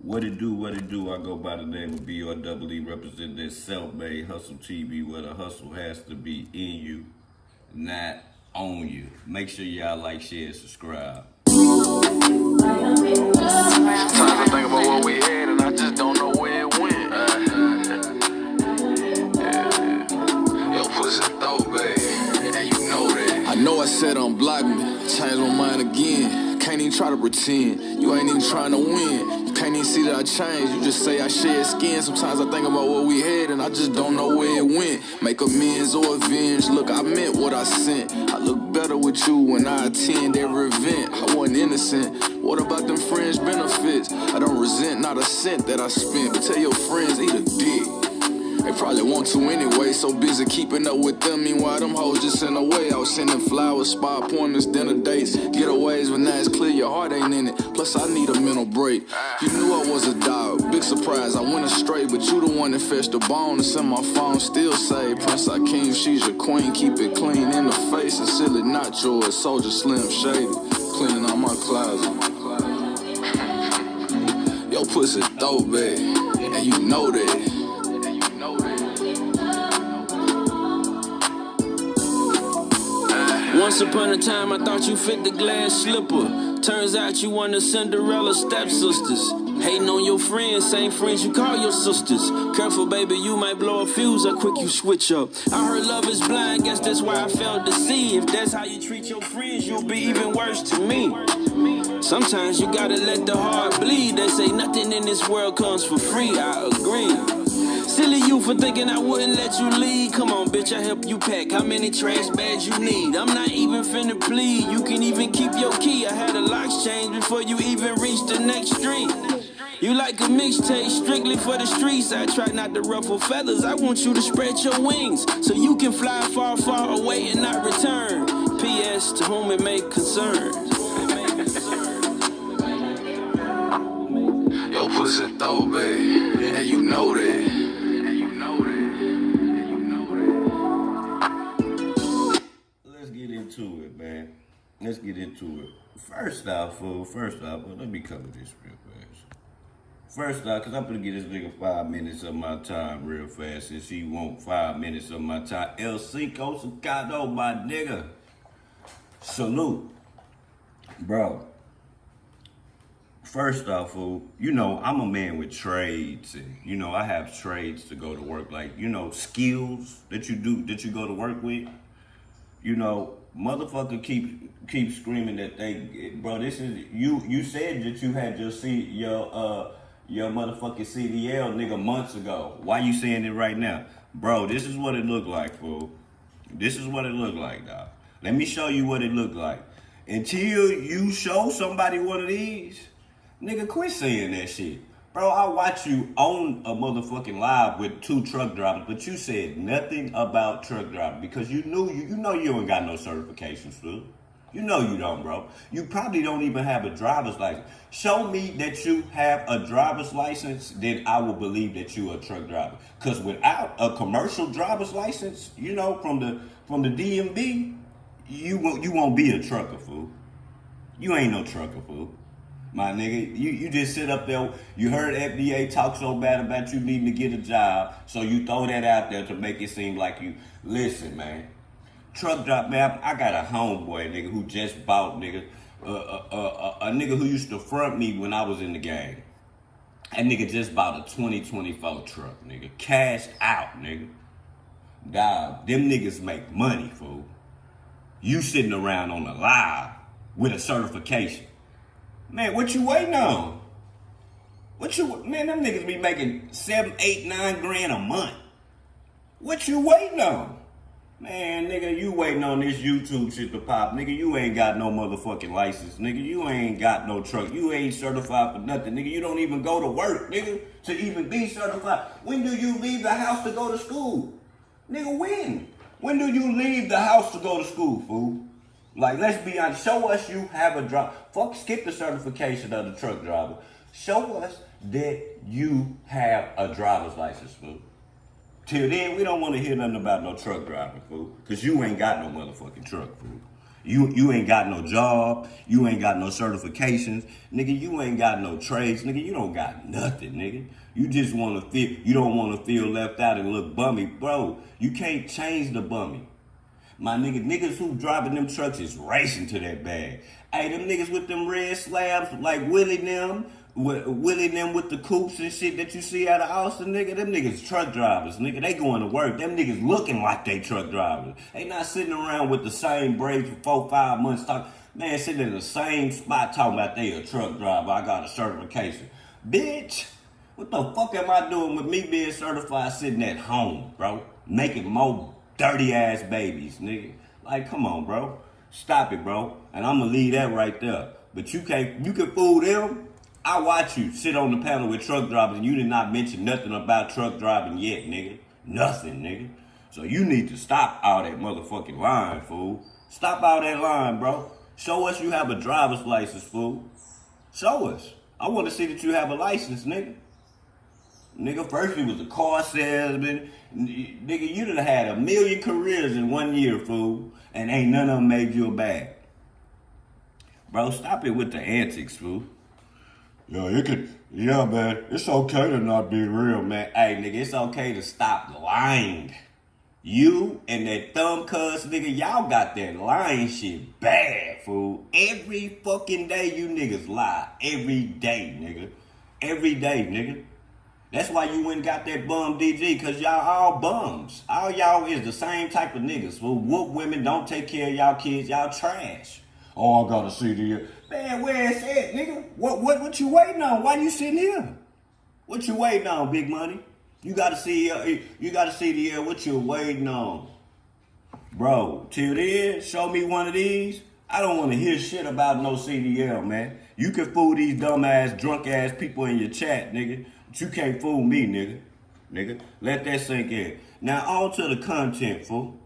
What it do, I go by the name of BRWE, representing that self-made hustle TV, where the hustle has to be in you, not on you. Make sure y'all like, share, and subscribe. Sometimes I think about what we had and I just don't know where it went. Yo, pussy dope, babe, and you know that. I know I said unblock me, changed my mind again. Can't even try to pretend, you ain't even trying to win. You can't even see that I changed, you just say I shed skin. Sometimes I think about what we had and I just don't know where it went. Make amends or avenge, look, I meant what I sent. I look better with you when I attend every event. I wasn't innocent, what about them fringe benefits? I don't resent not a cent that I spent, but tell your friends eat a dick. They probably want to anyway, so busy keeping up with them. Meanwhile, them hoes just in the way. I was sending flowers, spot appointments, dinner dates, getaways, but now it's clear your heart ain't in it. Plus, I need a mental break. You knew I was a dog, big surprise, I went astray. But you the one that fetched the bone, and sent my phone, still say Prince Akeem, she's your queen, keep it clean in the face. And silly, not yours, Soldier Slim Shady, cleaning out my closet. Yo, pussy dope, babe, and you know that. Once upon a time, I thought you fit the glass slipper. Turns out you one of Cinderella stepsisters. Hating on your friends, same friends you call your sisters. Careful, baby, you might blow a fuse how quick you switch up. I heard love is blind, guess that's why I failed to see. If that's how you treat your friends, you'll be even worse to me. Sometimes you gotta let the heart bleed. They say nothing in this world comes for free, I agree. Silly you for thinking I wouldn't let you lead. Come on, bitch, I help you pack. How many trash bags you need? I'm not even finna plead. You can even keep your key. I had the locks changed before you even reached the next street. You like a mixtape strictly for the streets. I try not to ruffle feathers. I want you to spread your wings so you can fly far, far away and not return. P.S. to whom it may concern. Yo, pussy dope, babe, and you know that. Let's get into it, man. Let's get into it. First off, well, let me cover this real fast. First off, because I'm going to give this nigga 5 minutes of my time real fast, since he want 5 minutes of my time. El Cinco Sacado, my nigga. Salute. Bro. First off, fool, you know, I'm a man with trades, and, you know, I have trades to go to work, like, you know, skills that you go to work with. You know, motherfucker keep screaming that bro, this is, you said that you had your motherfucking CDL, nigga, months ago. Why you saying it right now? Bro, this is what it look like, fool. This is what it look like, dog. Let me show you what it look like. Until you show somebody one of these, nigga, quit saying that shit. Bro, I watch you on a motherfucking live with 2 truck drivers, but you said nothing about truck driving because you know you ain't got no certifications, fool. You know you don't, bro. You probably don't even have a driver's license. Show me that you have a driver's license, then I will believe that you a truck driver. Because without a commercial driver's license, you know, from the DMV, you won't be a trucker, fool. You ain't no trucker, fool. My nigga, you just sit up there, you heard FDA talk so bad about you needing to get a job, so you throw that out there to make it seem like you, listen, man. Truck drop, man, I got a homeboy, nigga, who just bought, nigga, a nigga who used to front me when I was in the game. That nigga just bought a 2024 truck, nigga. Cashed out, nigga. Dog, them niggas make money, fool. You sitting around on the live with a certification. Man, what you waiting on? Man, them niggas be making 7, 8, 9 grand a month. What you waiting on? Man, nigga, you waiting on this YouTube shit to pop. Nigga, you ain't got no motherfucking license. Nigga, you ain't got no truck. You ain't certified for nothing. Nigga, you don't even go to work, nigga, to even be certified. When do you leave the house to go to school? Nigga, when? When do you leave the house to go to school, fool? Like, let's be honest. Show us you have a drive. Fuck, skip the certification of the truck driver. Show us that you have a driver's license, fool. Till then, we don't want to hear nothing about no truck driving, fool. Because you ain't got no motherfucking truck, fool. You ain't got no job. You ain't got no certifications. Nigga, you ain't got no trades. Nigga, you don't got nothing, nigga. You just want to feel, you don't want to feel left out and look bummy. Bro, you can't change the bummy. My niggas who driving them trucks is racing to that bag. Hey, them niggas with them red slabs like Willie them with the coupes and shit that you see out of Austin, nigga. Them niggas truck drivers, nigga. They going to work. Them niggas looking like they truck drivers. They not sitting around with the same braids for 4-5 months talking. Man, sitting in the same spot talking about they a truck driver. I got a certification. Bitch, what the fuck am I doing with me being certified sitting at home, bro? Making more dirty ass babies, nigga. Like, come on, bro. Stop it, bro. And I'm gonna leave that right there. But you can fool them. I watch you sit on the panel with truck drivers and you did not mention nothing about truck driving yet, nigga. Nothing, nigga. So you need to stop all that motherfucking line, fool. Stop all that line, bro. Show us you have a driver's license, fool. Show us. I want to see that you have a license, nigga. Nigga, first you was a car salesman. Nigga, you done had 1 million careers in 1 year, fool. And ain't none of them made you a bag. Bro, stop it with the antics, fool. Yeah, man, it's okay to not be real, man. Hey, nigga, it's okay to stop lying. You and that thumb cuss, nigga, y'all got that lying shit bad, fool. Every fucking day you niggas lie. Every day, nigga. Every day, nigga. That's why you went and got that bum DG, because y'all all bums. All y'all is the same type of niggas. Well, whoop women, don't take care of y'all kids, y'all trash. Oh, I gotta see the... Man, where it's at, nigga? What you waiting on? Why you sitting here? What you waiting on, big money? You gotta see the what you waiting on. Bro, till then, show me one of these. I don't want to hear shit about no CDL, man. You can fool these dumbass, drunk-ass people in your chat, nigga. But you can't fool me, nigga. Nigga, let that sink in. Now, on to the content, fool.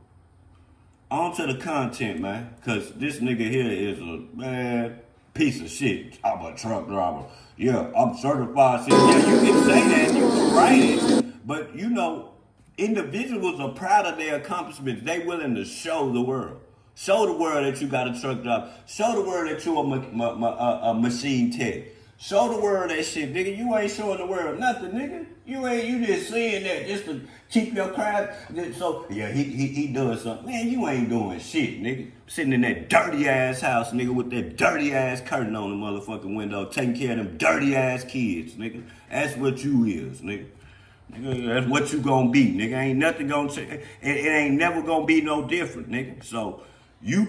On to the content, man. Because this nigga here is a, man, piece of shit. I'm a truck driver. Yeah, I'm certified. Yeah, you can say that. You can write it. But, you know, individuals are proud of their accomplishments. They willing to show the world. Show the world that you got a truck driver. Show the world that you a machine tech. Show the world that shit, nigga. You ain't showing the world nothing, nigga. You just seeing that just to keep your crowd. So yeah, he doing something. Man, you ain't doing shit, nigga. Sitting in that dirty ass house, nigga, with that dirty ass curtain on the motherfucking window, taking care of them dirty ass kids, nigga. That's what you is, nigga. Nigga, that's what you gonna be, nigga. Ain't nothing gonna change. It ain't never gonna be no different, nigga. So you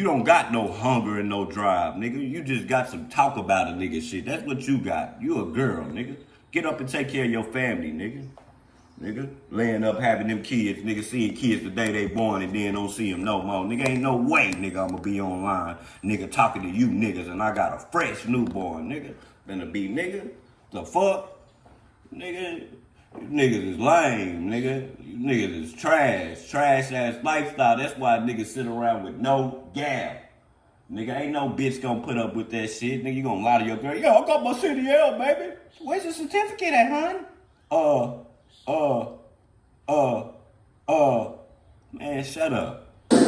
don't got no hunger and no drive, nigga. You just got some talk about a nigga shit. That's what you got. You a girl, nigga. Get up and take care of your family, nigga. Nigga, laying up having them kids, nigga, seeing kids the day they born and then don't see them no more. Nigga, ain't no way, nigga, I'ma be online, nigga, talking to you niggas and I got a fresh newborn, nigga. Finna be, nigga, the fuck? Nigga, you niggas is lame, nigga. You niggas is trash ass lifestyle. That's why niggas sit around with no gap. Nigga, ain't no bitch gonna put up with that shit. Nigga, you gonna lie to your girl. Yo, I got my CDL, baby. Where's your certificate at, hon? Man, shut up. Shut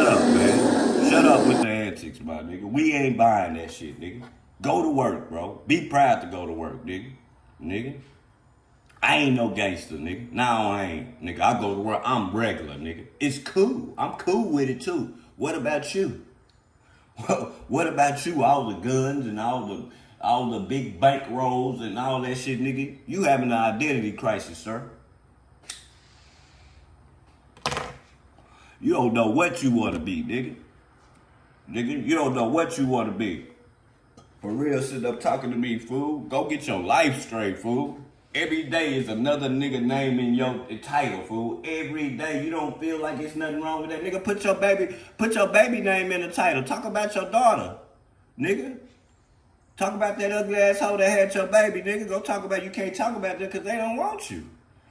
up, man. Shut up with the antics, my nigga. We ain't buying that shit, nigga. Go to work, bro. Be proud to go to work, nigga. Nigga. I ain't no gangster, nigga. No, I ain't. Nigga, I go to work. I'm regular, nigga. It's cool. I'm cool with it, too. What about you? What about you? All the guns and all the big bank rolls and all that shit, nigga. You having an identity crisis, sir. You don't know what you want to be, nigga. Nigga, you don't know what you want to be. For real, sitting up talking to me, fool. Go get your life straight, fool. Every day is another nigga name in your title, fool. Every day. You don't feel like it's nothing wrong with that. Nigga, put your baby name in the title. Talk about your daughter, nigga. Talk about that ugly asshole that had your baby, nigga. Go talk about, you can't talk about that because they don't want you.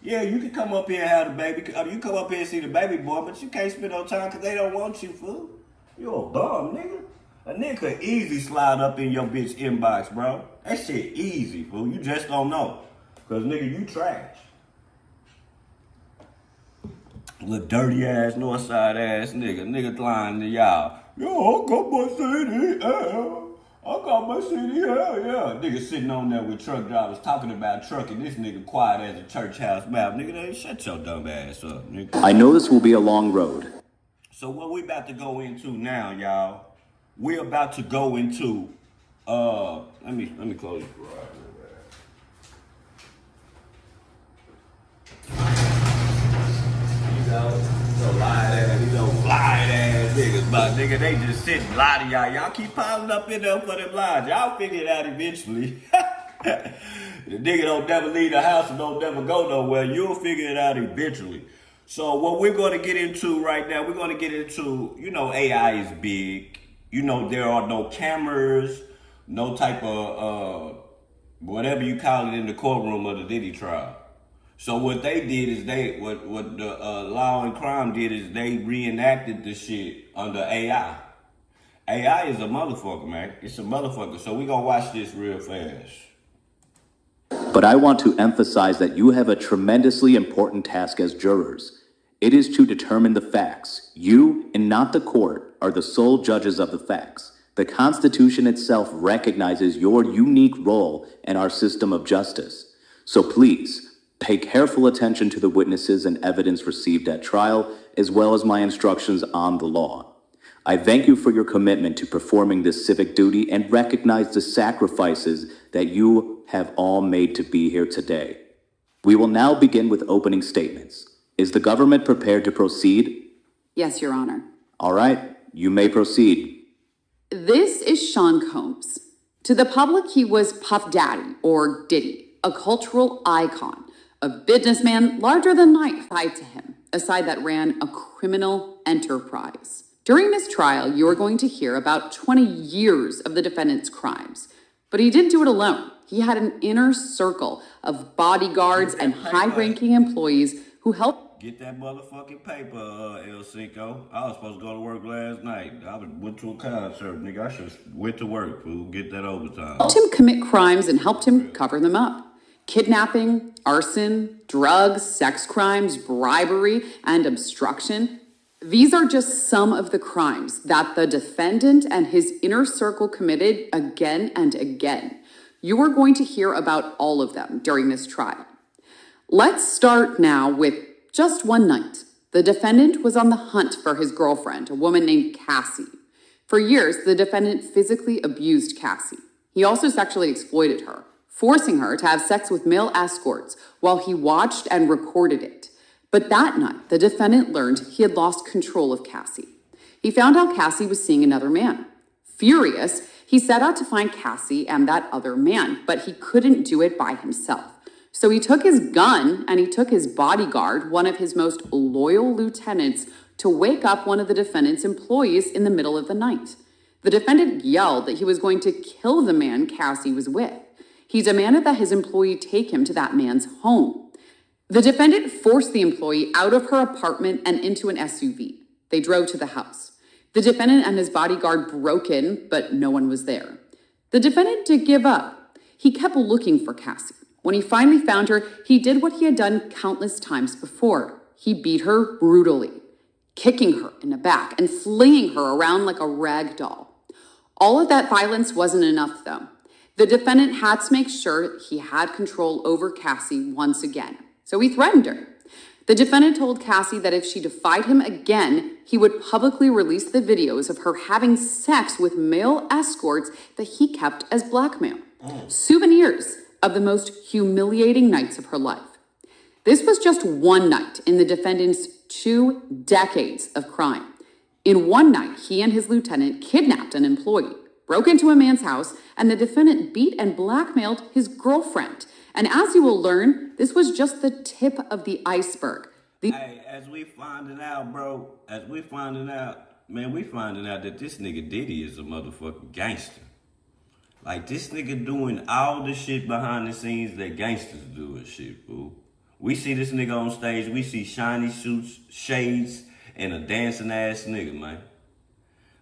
Yeah, you can come up here and have the baby. You come up here and see the baby boy, but you can't spend no time because they don't want you, fool. You a bum, nigga. A nigga could easily slide up in your bitch inbox, bro. That shit easy, fool. You just don't know. Because, nigga, you trash. Little dirty ass, Northside ass nigga. Nigga lying to y'all. Yo, I got my CD, yeah. I got my CD, yeah. Nigga sitting on there with truck drivers talking about trucking. This nigga quiet as a church house mouth. Nigga, shut your dumb ass up, nigga. I know this will be a long road. So what we about to go into now, y'all, we're about to go into, let me close it. Lying ass niggas, but nigga, they just sit and lie to y'all. Y'all keep piling up in there for them lies. Y'all figure it out eventually. The nigga don't never leave the house and don't never go nowhere. You'll figure it out eventually. So what we're going to get into right now, we're going to get into, AI is big. There are no cameras, no type of, whatever you call it in the courtroom of the Diddy trial. So what they did is what the Law and Crime did is they reenacted the shit under AI. AI is a motherfucker, man. It's a motherfucker. So we gonna watch this real fast. But I want to emphasize that you have a tremendously important task as jurors. It is to determine the facts. You, and not the court, are the sole judges of the facts. The Constitution itself recognizes your unique role in our system of justice. So please, pay careful attention to the witnesses and evidence received at trial, as well as my instructions on the law. I thank you for your commitment to performing this civic duty and recognize the sacrifices that you have all made to be here today. We will now begin with opening statements. Is the government prepared to proceed? Yes, Your Honor. All right, you may proceed. This is Sean Combs. To the public, he was Puff Daddy, or Diddy, a cultural icon. A businessman larger than life tied to him, a side that ran a criminal enterprise. During this trial, you are going to hear about 20 years of the defendant's crimes. But he didn't do it alone. He had an inner circle of bodyguards and high-ranking employees who helped. Get that motherfucking paper, El Cinco. I was supposed to go to work last night. I went to a concert, nigga. I should have went to work, fool. Get that overtime. Helped him commit crimes and helped him cover them up. Kidnapping, arson, drugs, sex crimes, bribery, and obstruction. These are just some of the crimes that the defendant and his inner circle committed again and again. You are going to hear about all of them during this trial. Let's start now with just one night. The defendant was on the hunt for his girlfriend, a woman named Cassie. For years, the defendant physically abused Cassie. He also sexually exploited her, forcing her to have sex with male escorts while he watched and recorded it. But that night, the defendant learned he had lost control of Cassie. He found out Cassie was seeing another man. Furious, he set out to find Cassie and that other man, but he couldn't do it by himself. So he took his gun and he took his bodyguard, one of his most loyal lieutenants, to wake up one of the defendant's employees in the middle of the night. The defendant yelled that he was going to kill the man Cassie was with. He demanded that his employee take him to that man's home. The defendant forced the employee out of her apartment and into an SUV. They drove to the house. The defendant and his bodyguard broke in, but no one was there. The defendant did give up. He kept looking for Cassie. When he finally found her, he did what he had done countless times before. He beat her brutally, kicking her in the back and flinging her around like a rag doll. All of that violence wasn't enough, though. The defendant had to make sure he had control over Cassie once again. So he threatened her. The defendant told Cassie that if she defied him again, he would publicly release the videos of her having sex with male escorts that he kept as blackmail. Souvenirs of the most humiliating nights of her life. This was just one night in the defendant's 2 decades of crime. In one night, he and his lieutenant kidnapped an employee, broke into a man's house, and the defendant beat and blackmailed his girlfriend. And as you will learn, this was just the tip of the iceberg. Hey, as we finding out, we finding out that this nigga Diddy is a motherfucking gangster. Like, this nigga doing all the shit behind the scenes that gangsters do and shit, fool. We see this nigga on stage, we see shiny suits, shades, and a dancing ass nigga, man.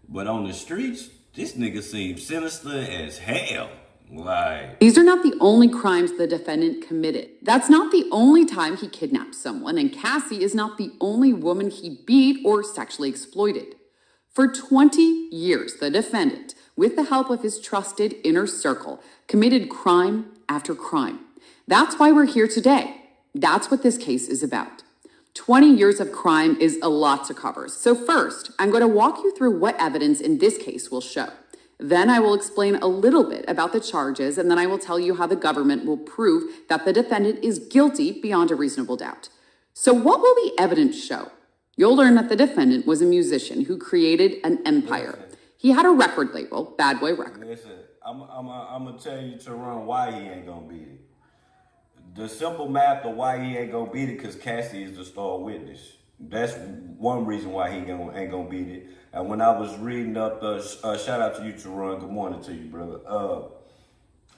But on the streets, this nigga seems sinister as hell. Like, These are not the only crimes the defendant committed. That's not the only time he kidnapped someone, and Cassie is not the only woman he beat or sexually exploited. For 20 years, the defendant, with the help of his trusted inner circle, committed crime after crime. That's why we're here today. That's what this case is about. 20 years of crime is a lot to cover. So first, I'm going to walk you through what evidence in this case will show. Then I will explain a little bit about the charges, and then I will tell you how the government will prove that the defendant is guilty beyond a reasonable doubt. So what will the evidence show? You'll learn that the defendant was a musician who created an empire. He had a record label, Bad Boy Records. listen, I'm gonna tell you, Teron, why he ain't gonna beat it. The simple math of why he ain't gonna beat it, because Cassie is the star witness. That's one reason why he ain't gonna beat it. And when I was reading up the shout out to you, Teron. Good morning to you, brother.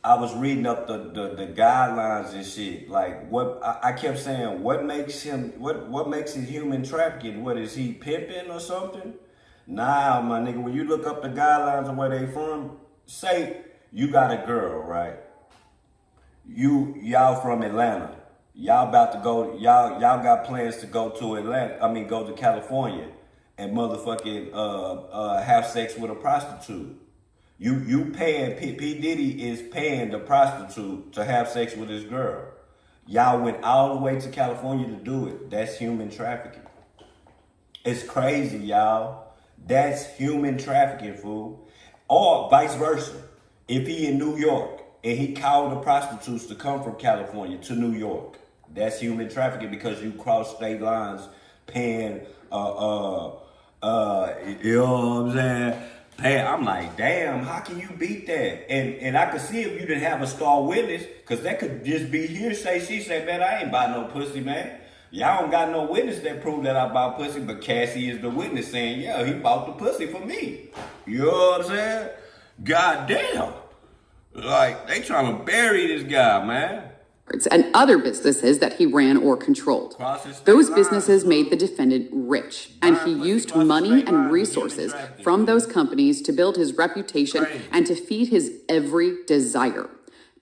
I was reading up the guidelines and shit. Like, what I kept saying, what makes it human trafficking? What is he pimping or something? Nah, my nigga. When you look up the guidelines of where they from, say you got a girl, right? Y'all from Atlanta. Y'all about to go, y'all got plans to go to Atlanta, go to California and motherfucking have sex with a prostitute. You paying, P. Diddy is paying the prostitute to have sex with his girl. Y'all went all the way to California to do it. That's human trafficking. It's crazy, y'all. That's human trafficking, fool. Or vice versa. If he in New York and he called the prostitutes to come from California to New York, that's human trafficking because you cross state lines paying, you know what I'm saying? I'm like, damn, how can you beat that? And I could see if you didn't have a star witness, because that could just be hearsay. She said, man, I ain't buy no pussy, man. Y'all don't got no witness that prove that I bought pussy, but Cassie is the witness saying, yeah, he bought the pussy for me. You know what I'm saying? God damn. Like, they trying to bury this guy, man. And other businesses that he ran or controlled. Those businesses made the defendant rich, and he used money and resources from those companies to build his reputation and to feed his every desire.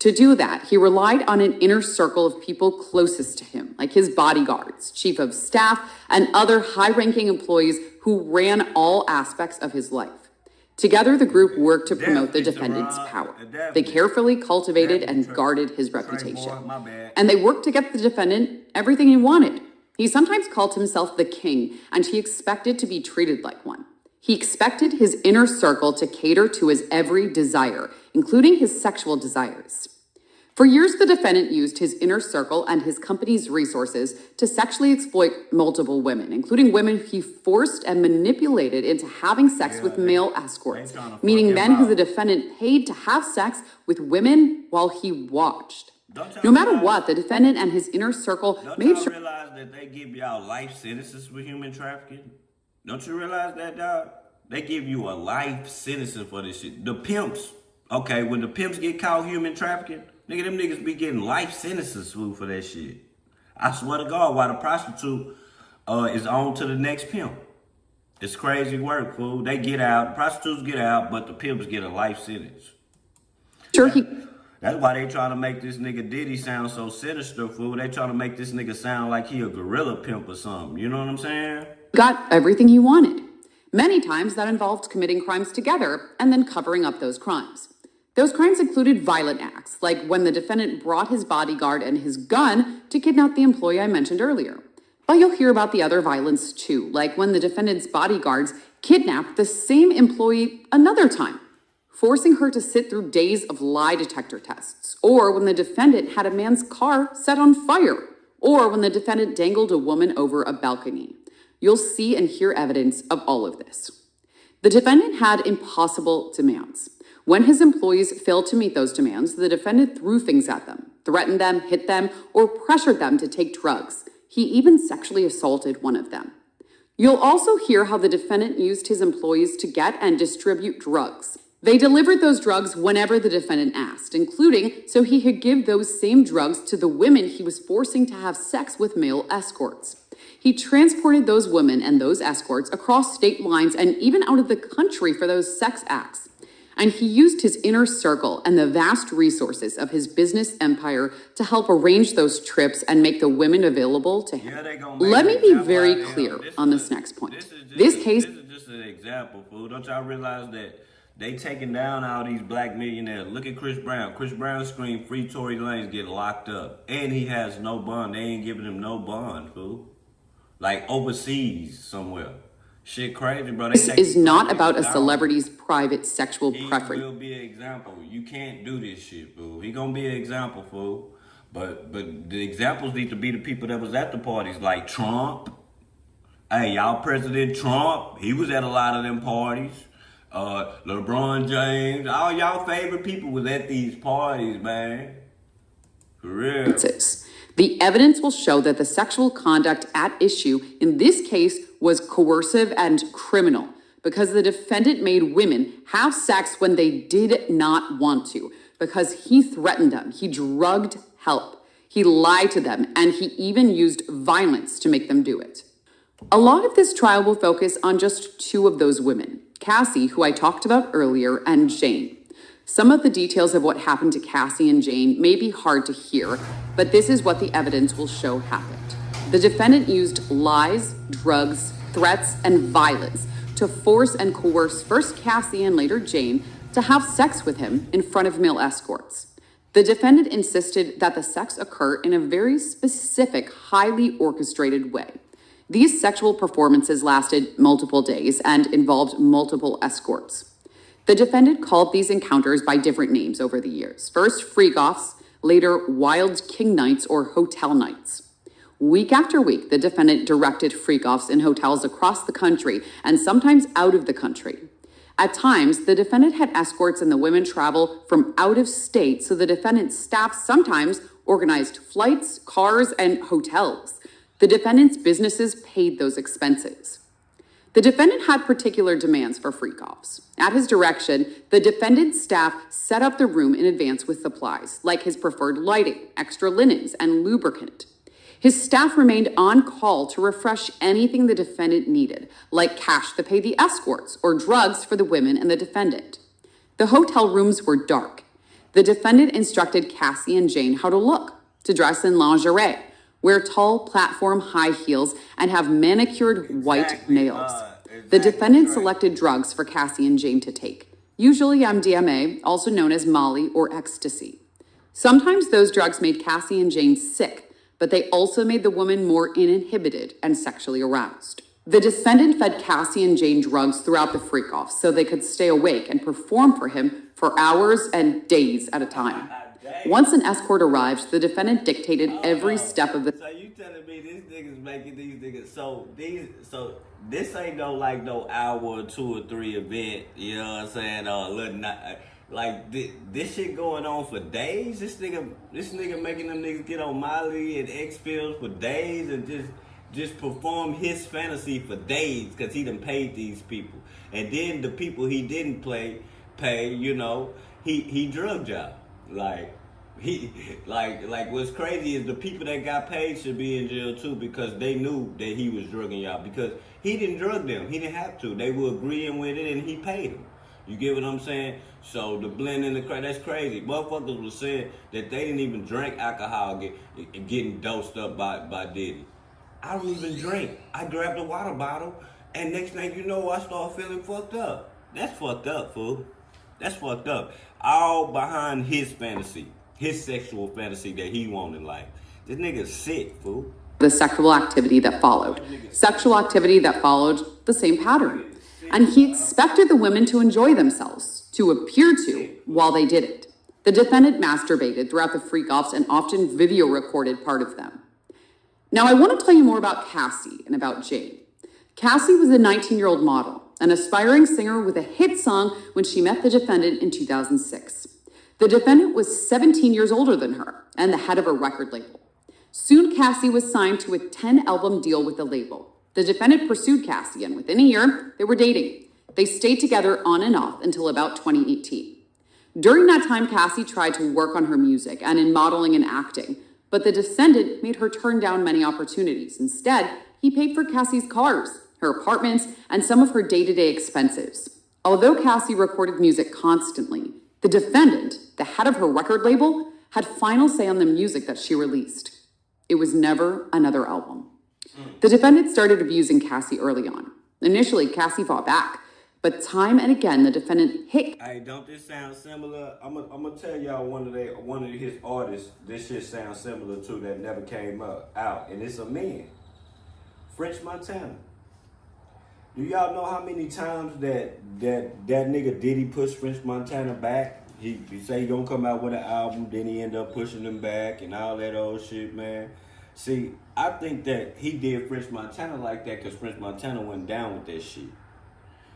To do that, he relied on an inner circle of people closest to him, like his bodyguards, chief of staff, and other high-ranking employees who ran all aspects of his life. Together, the group worked to promote the defendant's power. They carefully cultivated and guarded his reputation. And they worked to get the defendant everything he wanted. He sometimes called himself the king, and he expected to be treated like one. He expected his inner circle to cater to his every desire, including his sexual desires. For years, the defendant used his inner circle and his company's resources to sexually exploit multiple women, including women he forced and manipulated into having sex with male escorts, meaning men who the defendant paid to have sex with women while he watched. No matter what, the defendant and his inner circle made sure. Don't you realize that they give y'all life sentences for human trafficking? Don't you realize that, dog? They give you a life sentence for this shit. The pimps, okay, when the pimps get caught human trafficking, nigga, them niggas be getting life sentences for that shit. I swear to God, while the prostitute is on to the next pimp. It's crazy work, fool. They get out, prostitutes get out, but the pimps get a life sentence. That's why they trying to make this nigga Diddy sound so sinister, fool. They trying to make this nigga sound like he a gorilla pimp or something. You know what I'm saying? Got everything he wanted. Many times that involved committing crimes together and then covering up those crimes. Those crimes included violent acts, like when the defendant brought his bodyguard and his gun to kidnap the employee I mentioned earlier. But you'll hear about the other violence too, like when the defendant's bodyguards kidnapped the same employee another time, forcing her to sit through days of lie detector tests, or when the defendant had a man's car set on fire, or when the defendant dangled a woman over a balcony. You'll see and hear evidence of all of this. The defendant had impossible demands. When his employees failed to meet those demands, the defendant threw things at them, threatened them, hit them, or pressured them to take drugs. He even sexually assaulted one of them. You'll also hear how the defendant used his employees to get and distribute drugs. They delivered those drugs whenever the defendant asked, including so he could give those same drugs to the women he was forcing to have sex with male escorts. He transported those women and those escorts across state lines and even out of the country for those sex acts. And he used his inner circle and the vast resources of his business empire to help arrange those trips and make the women available to him. Let me be very clear on this next point. This case is just an example, fool. Don't y'all realize that they taking down all these black millionaires? Look at Chris Brown. Chris Brown screamed free Tory Lanez get locked up. And he has no bond. They ain't giving him no bond, fool. Like overseas somewhere. Shit crazy, bro. This is not about a celebrity's private sexual preference. He will be an example. You can't do this shit, fool. He gonna be an example, fool. But the examples need to be the people that was at the parties, like Trump. Hey, y'all President Trump, he was at a lot of them parties. LeBron James, all y'all favorite people was at these parties, man. For real. The evidence will show that the sexual conduct at issue in this case was coercive and criminal because the defendant made women have sex when they did not want to, because he threatened them, he drugged help, he lied to them, and he even used violence to make them do it. A lot of this trial will focus on just two of those women, Cassie, who I talked about earlier, and Jane. Some of the details of what happened to Cassie and Jane may be hard to hear, but this is what the evidence will show happened. The defendant used lies, drugs, threats, and violence to force and coerce first Cassie and later Jane to have sex with him in front of male escorts. The defendant insisted that the sex occur in a very specific, highly orchestrated way. These sexual performances lasted multiple days and involved multiple escorts. The defendant called these encounters by different names over the years. First, freak-offs, later wild king nights or hotel nights. Week after week, the defendant directed freak-offs in hotels across the country and sometimes out of the country. At times, the defendant had escorts and the women travel from out of state, so the defendant's staff sometimes organized flights, cars, and hotels. The defendant's businesses paid those expenses. The defendant had particular demands for freak-offs. At his direction, the defendant's staff set up the room in advance with supplies, like his preferred lighting, extra linens, and lubricant. His staff remained on call to refresh anything the defendant needed, like cash to pay the escorts or drugs for the women and the defendant. The hotel rooms were dark. The defendant instructed Cassie and Jane how to look, to dress in lingerie, wear tall platform high heels, and have manicured white nails. The defendant selected drugs for Cassie and Jane to take, usually MDMA, also known as Molly or ecstasy. Sometimes those drugs made Cassie and Jane sick, but they also made the woman more uninhibited and sexually aroused. The defendant fed Cassie and Jane drugs throughout the freak-off so they could stay awake and perform for him for hours and days at a time. Once an escort arrived, the defendant dictated every step of the... So you telling me these niggas making these niggas... So this ain't no hour or 2 or 3 event, you know what I'm saying? Like this shit going on for days. This nigga making them niggas get on Molly and X pills for days and just perform his fantasy for days because he done paid these people. And then the people he didn't pay, you know, he drugged y'all. Like what's crazy is the people that got paid should be in jail too because they knew that he was drugging y'all because he didn't drug them. He didn't have to. They were agreeing with it and he paid them. You get what I'm saying? So the blend and the crack, that's crazy. Motherfuckers was saying that they didn't even drink alcohol getting dosed up by Diddy. I don't even drink. I grabbed a water bottle and next thing you know I start feeling fucked up. That's fucked up, fool. That's fucked up. All behind his fantasy. His sexual fantasy that he want in life. This nigga's sick, fool. The sexual activity that followed. Sexual activity that followed the same pattern. And he expected the women to enjoy themselves, to appear to, while they did it. The defendant masturbated throughout the freak-offs and often video recorded part of them. Now I want to tell you more about Cassie and about Jane. Cassie was a 19-year-old model, an aspiring singer with a hit song when she met the defendant in 2006. The defendant was 17 years older than her and the head of a record label. Soon, Cassie was signed to a 10-album deal with the label. The defendant pursued Cassie, and within a year, they were dating. They stayed together on and off until about 2018. During that time, Cassie tried to work on her music and in modeling and acting, but the defendant made her turn down many opportunities. Instead, he paid for Cassie's cars, her apartments, and some of her day-to-day expenses. Although Cassie recorded music constantly, the defendant, the head of her record label, had final say on the music that she released. It was never another album. The defendant started abusing Cassie early on. Initially, Cassie fought back, but time and again, the defendant hit. Hey, don't this sound similar? I'm gonna tell y'all one of his artists. This shit sounds similar to that never came out, and it's a man, French Montana. Do y'all know how many times that nigga Diddy pushed French Montana back? He say he gonna come out with an album, then he end up pushing him back and all that old shit, man. See, I think that he did French Montana like that because French Montana went down with that shit.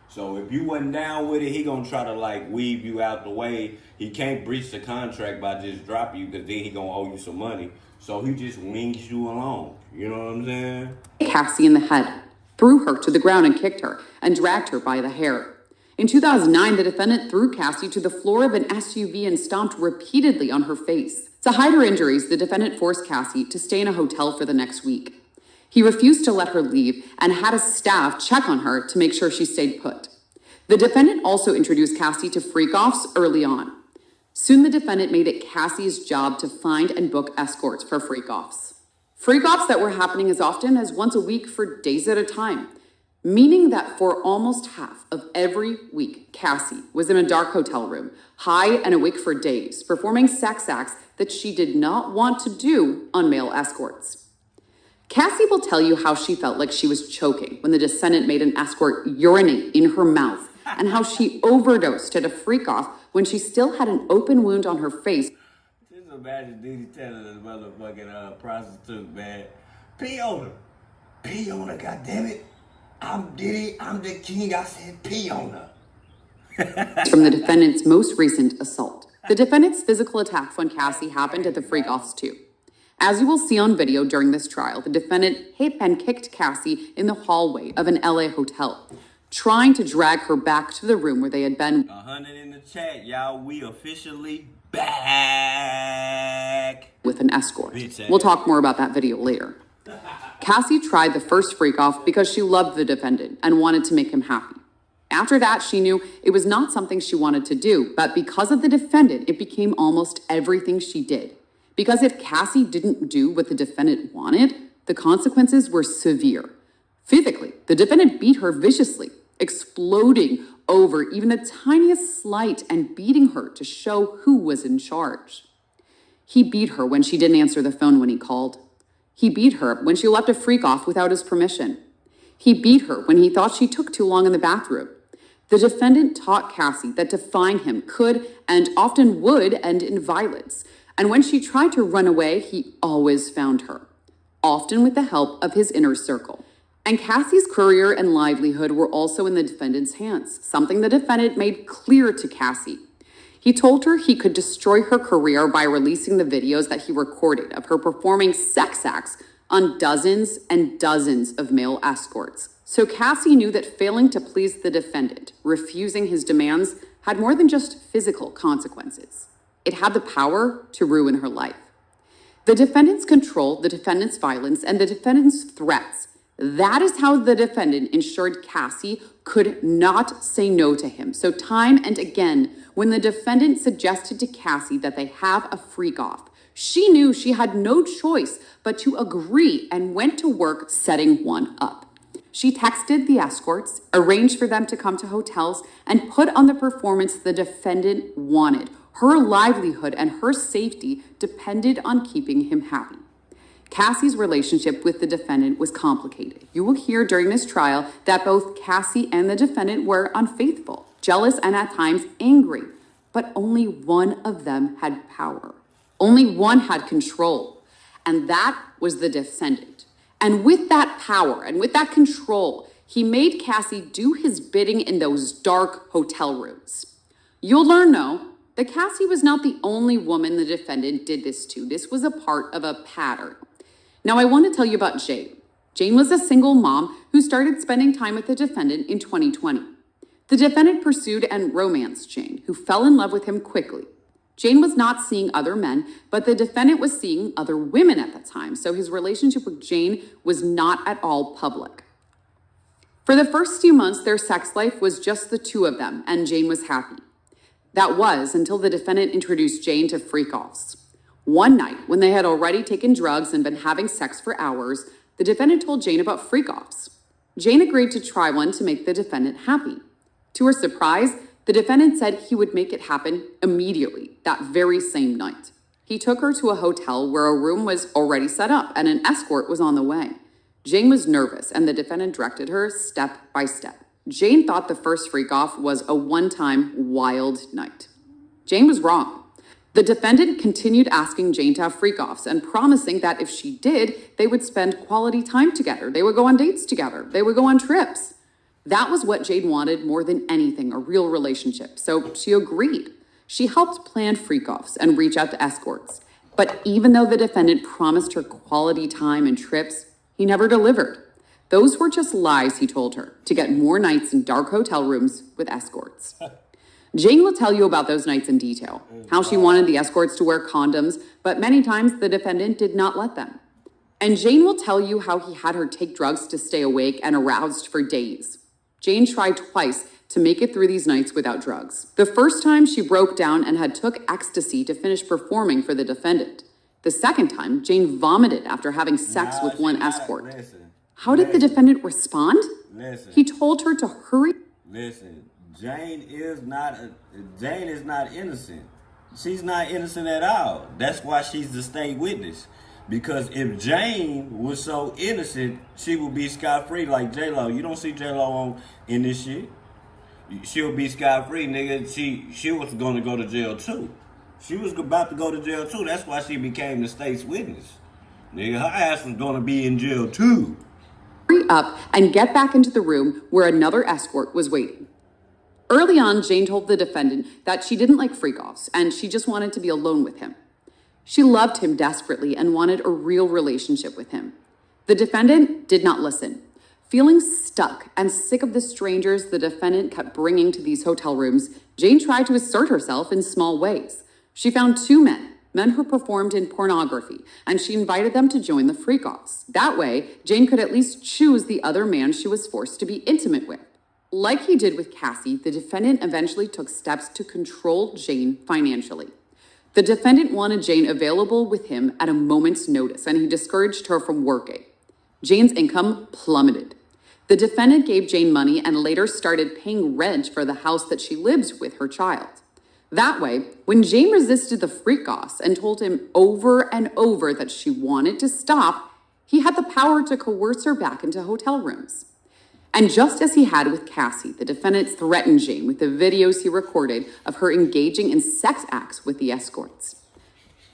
So if you wasn't down with it, he gonna try to like weave you out the way. He can't breach the contract by just dropping you because then he gonna owe you some money. So he just wings you along. You know what I'm saying? Cassie in the head, threw her to the ground and kicked her, and dragged her by the hair. In 2009, the defendant threw Cassie to the floor of an SUV and stomped repeatedly on her face. To hide her injuries, the defendant forced Cassie to stay in a hotel for the next week. He refused to let her leave and had a staff check on her to make sure she stayed put. The defendant also introduced Cassie to freak-offs early on. Soon the defendant made it Cassie's job to find and book escorts for freak-offs. Freak-offs that were happening as often as once a week for days at a time, meaning that for almost half of every week, Cassie was in a dark hotel room, high and awake for days, performing sex acts that she did not want to do on male escorts. Cassie will tell you how she felt like she was choking when the defendant made an escort urinate in her mouth, and how she overdosed at a freak-off when she still had an open wound on her face. Just imagine Diddy telling this motherfucking prostitute, man, pee on her. Pee on her, goddammit. I'm Diddy, I'm the king, I said pee on her. From the defendant's most recent assault. The defendant's physical attack on Cassie happened at the freak-offs too. As you will see on video during this trial, the defendant hit and kicked Cassie in the hallway of an LA hotel, trying to drag her back to the room where they had been. 100 in the chat, y'all. We officially back With an escort. We'll talk more about that video later. Cassie tried the first freak-off because she loved the defendant and wanted to make him happy. After that, she knew it was not something she wanted to do, but because of the defendant, it became almost everything she did. Because if Cassie didn't do what the defendant wanted, the consequences were severe. Physically, the defendant beat her viciously, exploding over even the tiniest slight and beating her to show who was in charge. He beat her when she didn't answer the phone when he called. He beat her when she left a freak-off without his permission. He beat her when he thought she took too long in the bathroom. The defendant taught Cassie that defying him could and often would end in violence. And when she tried to run away, he always found her, often with the help of his inner circle. And Cassie's career and livelihood were also in the defendant's hands, something the defendant made clear to Cassie. He told her he could destroy her career by releasing the videos that he recorded of her performing sex acts on dozens and dozens of male escorts. So Cassie knew that failing to please the defendant, refusing his demands, had more than just physical consequences. It had the power to ruin her life. The defendant's control, the defendant's violence, and the defendant's threats. That is how the defendant ensured Cassie could not say no to him. So time and again, when the defendant suggested to Cassie that they have a freak-off, she knew she had no choice but to agree and went to work setting one up. She texted the escorts, arranged for them to come to hotels, and put on the performance the defendant wanted. Her livelihood and her safety depended on keeping him happy. Cassie's relationship with the defendant was complicated. You will hear during this trial that both Cassie and the defendant were unfaithful, jealous, and at times angry. But only one of them had power. Only one had control. And that was the defendant. And with that power and with that control, he made Cassie do his bidding in those dark hotel rooms. You'll learn, though, that Cassie was not the only woman the defendant did this to. This was a part of a pattern. Now, I want to tell you about Jane. Jane was a single mom who started spending time with the defendant in 2020. The defendant pursued and romanced Jane, who fell in love with him quickly. Jane was not seeing other men, but the defendant was seeing other women at the time, so his relationship with Jane was not at all public. For the first few months, their sex life was just the two of them, and Jane was happy. That was until the defendant introduced Jane to freak-offs. One night, when they had already taken drugs and been having sex for hours, the defendant told Jane about freak-offs. Jane agreed to try one to make the defendant happy. To her surprise, the defendant said he would make it happen immediately, that very same night. He took her to a hotel where a room was already set up and an escort was on the way. Jane was nervous, and the defendant directed her step by step. Jane thought the first freak-off was a one-time wild night. Jane was wrong. The defendant continued asking Jane to have freak-offs and promising that if she did, they would spend quality time together. They would go on dates together. They would go on trips. That was what Jane wanted more than anything, a real relationship. So she agreed. She helped plan freak-offs and reach out to escorts. But even though the defendant promised her quality time and trips, he never delivered. Those were just lies he told her to get more nights in dark hotel rooms with escorts. Jane will tell you about those nights in detail, how she wanted the escorts to wear condoms, but many times the defendant did not let them. And Jane will tell you how he had her take drugs to stay awake and aroused for days. Jane tried twice to make it through these nights without drugs. The first time she broke down and had took ecstasy to finish performing for the defendant. The second time, Jane vomited after having sex with one escort. How did the defendant respond? He told her to hurry. Listen, Jane is not innocent. She's not innocent at all. That's why she's the state witness. Because if Jane was so innocent, she would be scot-free like J-Lo. You don't see J-Lo in this shit. She'll be scot-free, nigga. She was going to go to jail too. She was about to go to jail too. That's why she became the state's witness. Nigga, her ass was going to be in jail too. Hurry up and get back into the room where another escort was waiting. Early on, Jane told the defendant that she didn't like freak-offs and she just wanted to be alone with him. She loved him desperately and wanted a real relationship with him. The defendant did not listen. Feeling stuck and sick of the strangers the defendant kept bringing to these hotel rooms, Jane tried to assert herself in small ways. She found two men who performed in pornography, and she invited them to join the freak-offs. That way, Jane could at least choose the other man she was forced to be intimate with. Like he did with Cassie, the defendant eventually took steps to control Jane financially. The defendant wanted Jane available with him at a moment's notice, and he discouraged her from working. Jane's income plummeted. The defendant gave Jane money and later started paying rent for the house that she lives with her child. That way, when Jane resisted the freak-offs and told him over and over that she wanted to stop, he had the power to coerce her back into hotel rooms. And just as he had with Cassie, the defendant threatened Jane with the videos he recorded of her engaging in sex acts with the escorts.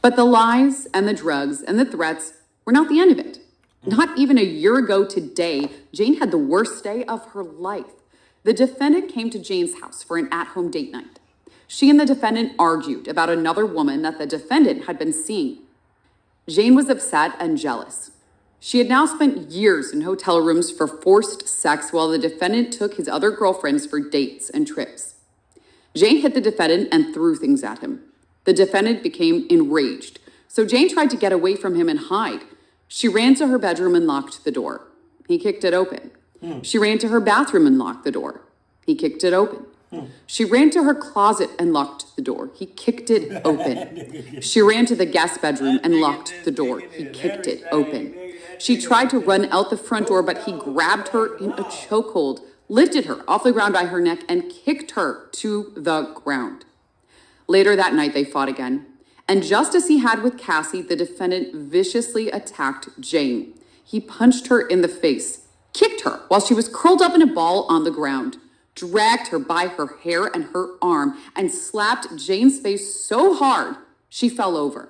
But the lies and the drugs and the threats were not the end of it. Not even a year ago today, Jane had the worst day of her life. The defendant came to Jane's house for an at-home date night. She and the defendant argued about another woman that the defendant had been seeing. Jane was upset and jealous. She had now spent years in hotel rooms for forced sex while the defendant took his other girlfriends for dates and trips. Jane hit the defendant and threw things at him. The defendant became enraged, so Jane tried to get away from him and hide. She ran to her bedroom and locked the door. He kicked it open. She ran to her bathroom and locked the door. He kicked it open. She ran to her closet and locked the door. He kicked it open. She ran to the guest bedroom and locked the door. He kicked it open. She tried to run out the front door, but he grabbed her in a chokehold, lifted her off the ground by her neck, and kicked her to the ground. Later that night, they fought again. And just as he had with Cassie, the defendant viciously attacked Jane. He punched her in the face, kicked her while she was curled up in a ball on the ground, dragged her by her hair and her arm, and slapped Jane's face so hard she fell over.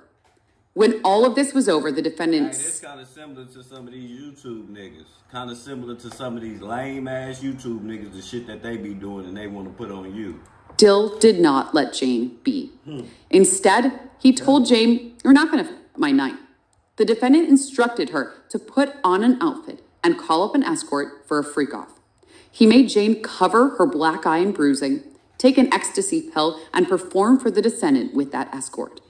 When all of this was over, the defendant... Hey, this kind of similar to some of these YouTube niggas. Kind of similar to some of these lame-ass YouTube niggas, the shit that they be doing and they want to put on you. Still did not let Jane be. Instead, he told Jane, "You're not going to my night." The defendant instructed her to put on an outfit and call up an escort for a freak-off. He made Jane cover her black eye and bruising, take an ecstasy pill, and perform for the defendant with that escort.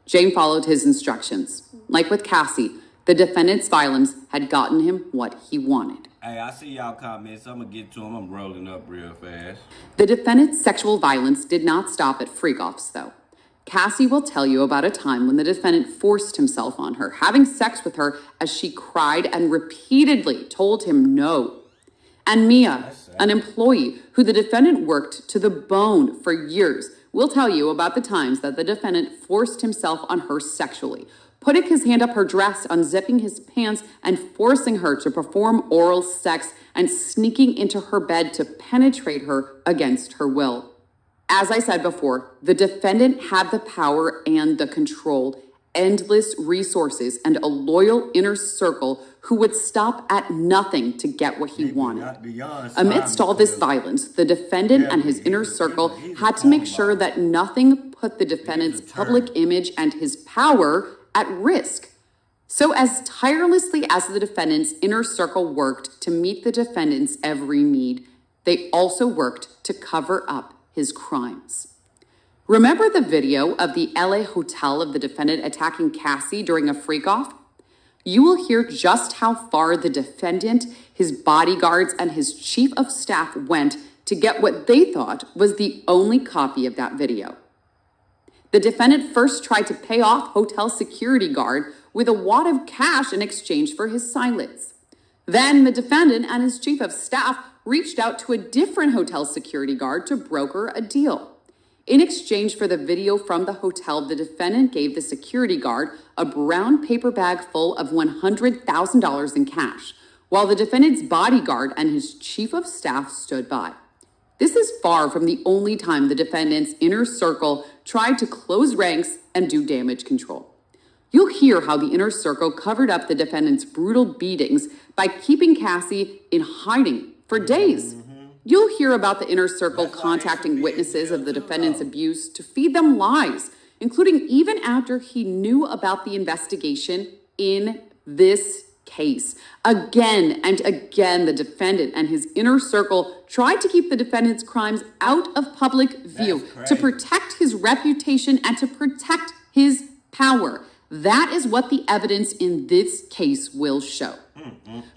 Jane followed his instructions. Like with Cassie, The defendant's violence had gotten him what he wanted. Hey, I see y'all comments. I'm gonna get to them. I'm rolling up real fast. The defendant's sexual violence did not stop at freak-offs, though. Cassie will tell you about a time when the defendant forced himself on her, having sex with her as she cried and repeatedly told him no. And Mia, an employee who the defendant worked to the bone for years, will tell you about the times that the defendant forced himself on her sexually, putting his hand up her dress, unzipping his pants, and forcing her to perform oral sex and sneaking into her bed to penetrate her against her will. As I said before, the defendant had the power and the control, endless resources, and a loyal inner circle who would stop at nothing to get what he wanted. Amidst all this violence, the defendant and his inner circle had to make sure that nothing put the defendant's public image and his power at risk. So as tirelessly as the defendant's inner circle worked to meet the defendant's every need, they also worked to cover up his crimes. Remember the video of the LA hotel of the defendant attacking Cassie during a freak-off? You will hear just how far the defendant, his bodyguards, and his chief of staff went to get what they thought was the only copy of that video. The defendant first tried to pay off hotel security guard with a wad of cash in exchange for his silence. Then the defendant and his chief of staff reached out to a different hotel security guard to broker a deal. In exchange for the video from the hotel, the defendant gave the security guard a brown paper bag full of $100,000 in cash, while the defendant's bodyguard and his chief of staff stood by. This is far from the only time the defendant's inner circle tried to close ranks and do damage control. You'll hear how the inner circle covered up the defendant's brutal beatings by keeping Cassie in hiding for days. You'll hear about the inner circle contacting witnesses of the defendant's abuse to feed them lies, including even after he knew about the investigation in this case. Again and again, the defendant and his inner circle tried to keep the defendant's crimes out of public view to protect his reputation and to protect his power. That is what the evidence in this case will show.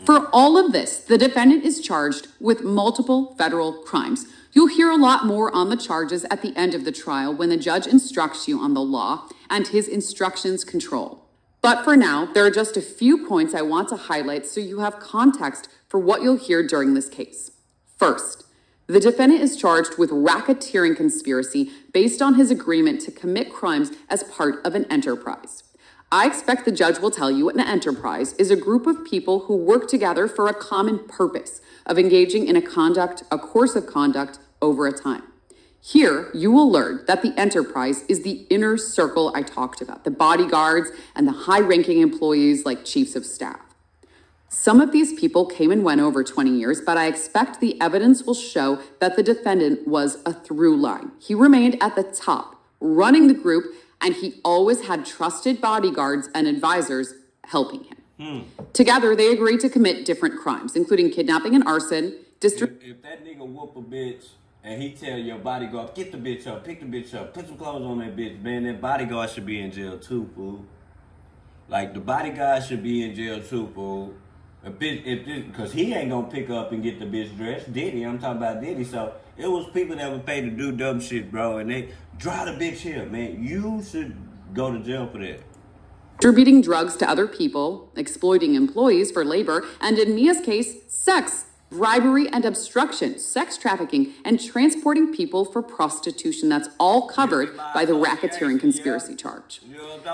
For all of this, the defendant is charged with multiple federal crimes. You'll hear a lot more on the charges at the end of the trial when the judge instructs you on the law and his instructions control. But for now, there are just a few points I want to highlight so you have context for what you'll hear during this case. First, the defendant is charged with racketeering conspiracy based on his agreement to commit crimes as part of an enterprise. I expect the judge will tell you an enterprise is a group of people who work together for a common purpose of engaging in a course of conduct over a time. Here, you will learn that the enterprise is the inner circle I talked about, the bodyguards and the high-ranking employees like chiefs of staff. Some of these people came and went over 20 years, but I expect the evidence will show that the defendant was a through line. He remained at the top, running the group, and he always had trusted bodyguards and advisors helping him. Together, they agreed to commit different crimes, including kidnapping and arson. If that nigga whoop a bitch and he tell your bodyguard, get the bitch up, pick the bitch up, put some clothes on that bitch, man, that bodyguard should be in jail too, fool. Like, the bodyguard should be in jail too, fool. Because he ain't gonna pick up and get the bitch dressed. Diddy, I'm talking about Diddy. So it was people that were paid to do dumb shit, bro, and they drive the bitch here, man. You should go to jail for that. Distributing drugs to other people, exploiting employees for labor, and in Mia's case, sex, bribery and obstruction, sex trafficking, and transporting people for prostitution. That's all covered by the racketeering conspiracy charge.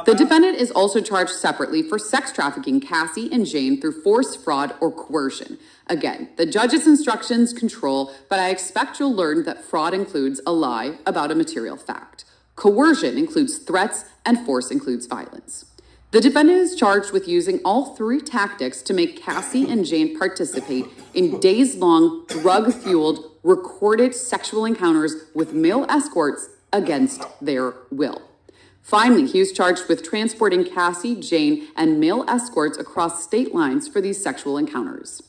The defendant is also charged separately for sex trafficking Cassie and Jane through force, fraud, or coercion. Again, the judge's instructions control, but I expect you'll learn that fraud includes a lie about a material fact. Coercion includes threats, and force includes violence. The defendant is charged with using all three tactics to make Cassie and Jane participate in days-long, drug-fueled, recorded sexual encounters with male escorts against their will. Finally, he is charged with transporting Cassie, Jane, and male escorts across state lines for these sexual encounters.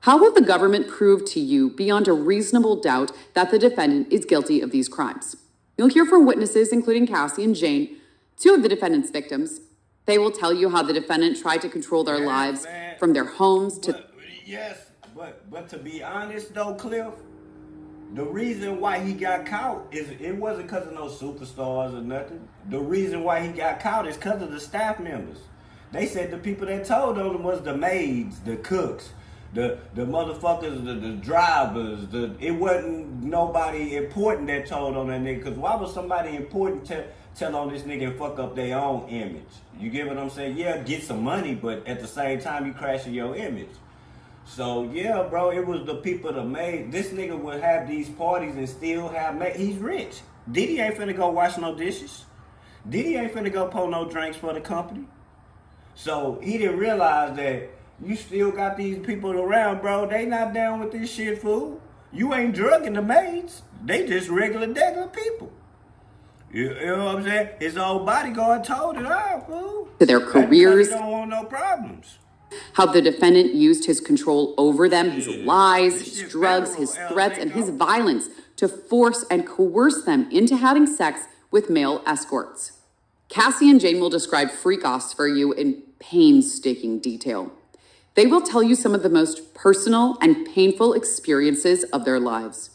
How will the government prove to you beyond a reasonable doubt that the defendant is guilty of these crimes? You'll hear from witnesses, including Cassie and Jane, two of the defendant's victims. They will tell you how the defendant tried to control their lives from their homes to... But to be honest though, Cliff, the reason why he got caught is it wasn't because of no superstars or nothing. The reason why he got caught is because of the staff members. They said the people that told on him was the maids, the cooks, the motherfuckers, the drivers. It wasn't nobody important that told on that nigga. Because why was somebody important tell on this nigga and fuck up their own image? You get what I'm saying? Yeah, get some money, but at the same time you crashing your image. So yeah, bro, it was the people that made this nigga would have these parties and still have he's rich. Diddy ain't finna go wash no dishes. Diddy ain't finna go pour no drinks for the company. So he didn't realize that you still got these people around, bro. They not down with this shit, fool. You ain't drugging the maids. They just regular people. You know what I'm saying? His old bodyguard told it all, fool. To their careers. He don't want no problems. How the defendant used his control over them, his lies, his drugs, his threats, and his violence to force and coerce them into having sex with male escorts. Cassie and Jane will describe freak-offs for you in painstaking detail. They will tell you some of the most personal and painful experiences of their lives.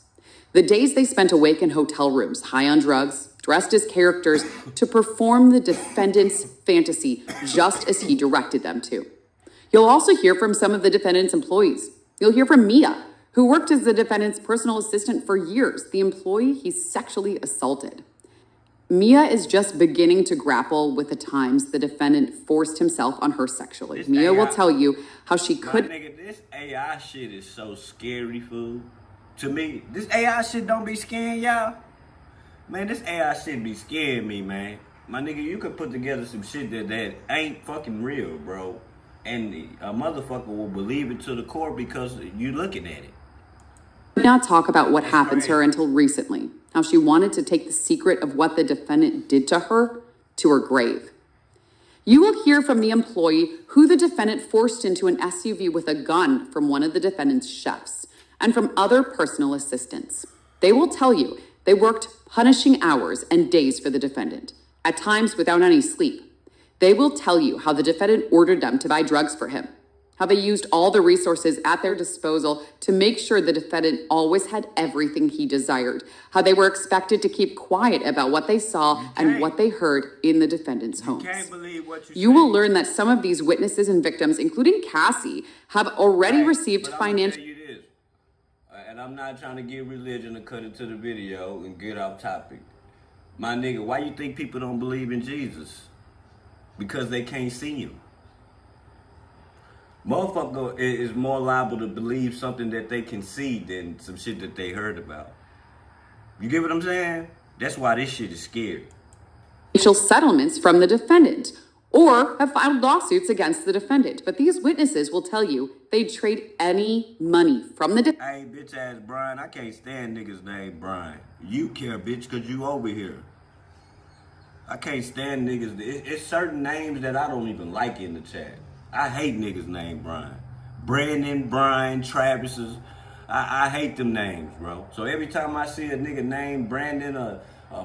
The days they spent awake in hotel rooms, high on drugs, dressed as characters to perform the defendant's fantasy just as he directed them to. You'll also hear from some of the defendant's employees. You'll hear from Mia, who worked as the defendant's personal assistant for years, the employee he sexually assaulted. Mia is just beginning to grapple with the times the defendant forced himself on her sexually. Mia will tell you how she could... Nigga, this AI shit is so scary, fool. To me, this AI shit don't be scaring y'all. Man, this AI shit be scaring me, man. My nigga, you could put together some shit that ain't fucking real, bro. And a motherfucker will believe it to the core because you looking at it. Did not talk about what happened to her until recently, how she wanted to take the secret of what the defendant did to her to her grave. You will hear from the employee who the defendant forced into an SUV with a gun from one of the defendant's chefs and from other personal assistants. They will tell you they worked punishing hours and days for the defendant, at times without any sleep. They will tell you how the defendant ordered them to buy drugs for him, how they used all the resources at their disposal to make sure the defendant always had everything he desired, how they were expected to keep quiet about what they saw and what they heard in the defendant's homes. Can't believe what you will learn that some of these witnesses and victims, including Cassie, have already received financial... And I'm not trying to get religion to cut into the video and get off topic. My nigga, why you think people don't believe in Jesus? Because they can't see him. Motherfucker is more liable to believe something that they can see than some shit that they heard about. You get what I'm saying? That's why this shit is scary. Settlements from the defendant or have filed lawsuits against the defendant. But these witnesses will tell you they'd trade any money from the Hey, bitch ass Brian, I can't stand niggas named Brian. You care, bitch, because you over here. I can't stand niggas. It's certain names that I don't even like in the chat. I hate niggas named Brian. Brandon, Brian, Travis's. I hate them names, bro. So every time I see a nigga named Brandon or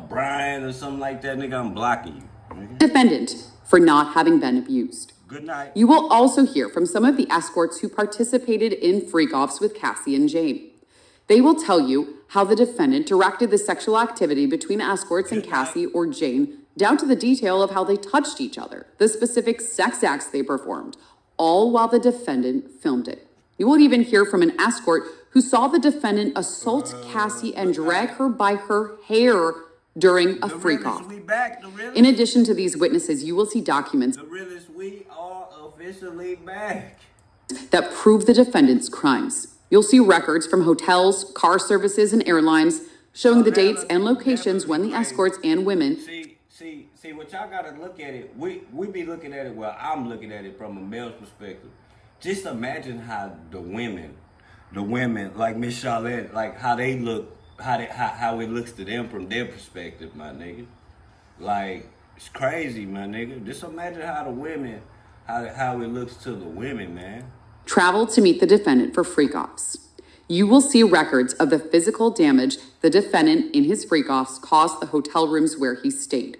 Brian or something like that, nigga, I'm blocking you. Nigga. Defendant for not having been abused. Good night. You will also hear from some of the escorts who participated in freak-offs with Cassie and Jane. They will tell you how the defendant directed the sexual activity between escorts and Cassie or Jane, down to the detail of how they touched each other, the specific sex acts they performed, all while the defendant filmed it. You will even hear from an escort who saw the defendant assault Cassie and drag her by her hair during a freak-off. In addition to these witnesses, you will see documents we are officially back that prove the defendant's crimes. You'll see records from hotels, car services, and airlines showing the dates and locations when the escorts and women... See, what y'all gotta look at it, we be looking at it, well, I'm looking at it from a male's perspective. Just imagine how the women, like Miss Charlotte, like how they look, how it looks to them from their perspective, my nigga. Like, it's crazy, my nigga. Just imagine how the women, how it looks to the women, man. Travel to meet the defendant for freak-offs. You will see records of the physical damage the defendant in his freak-offs caused the hotel rooms where he stayed.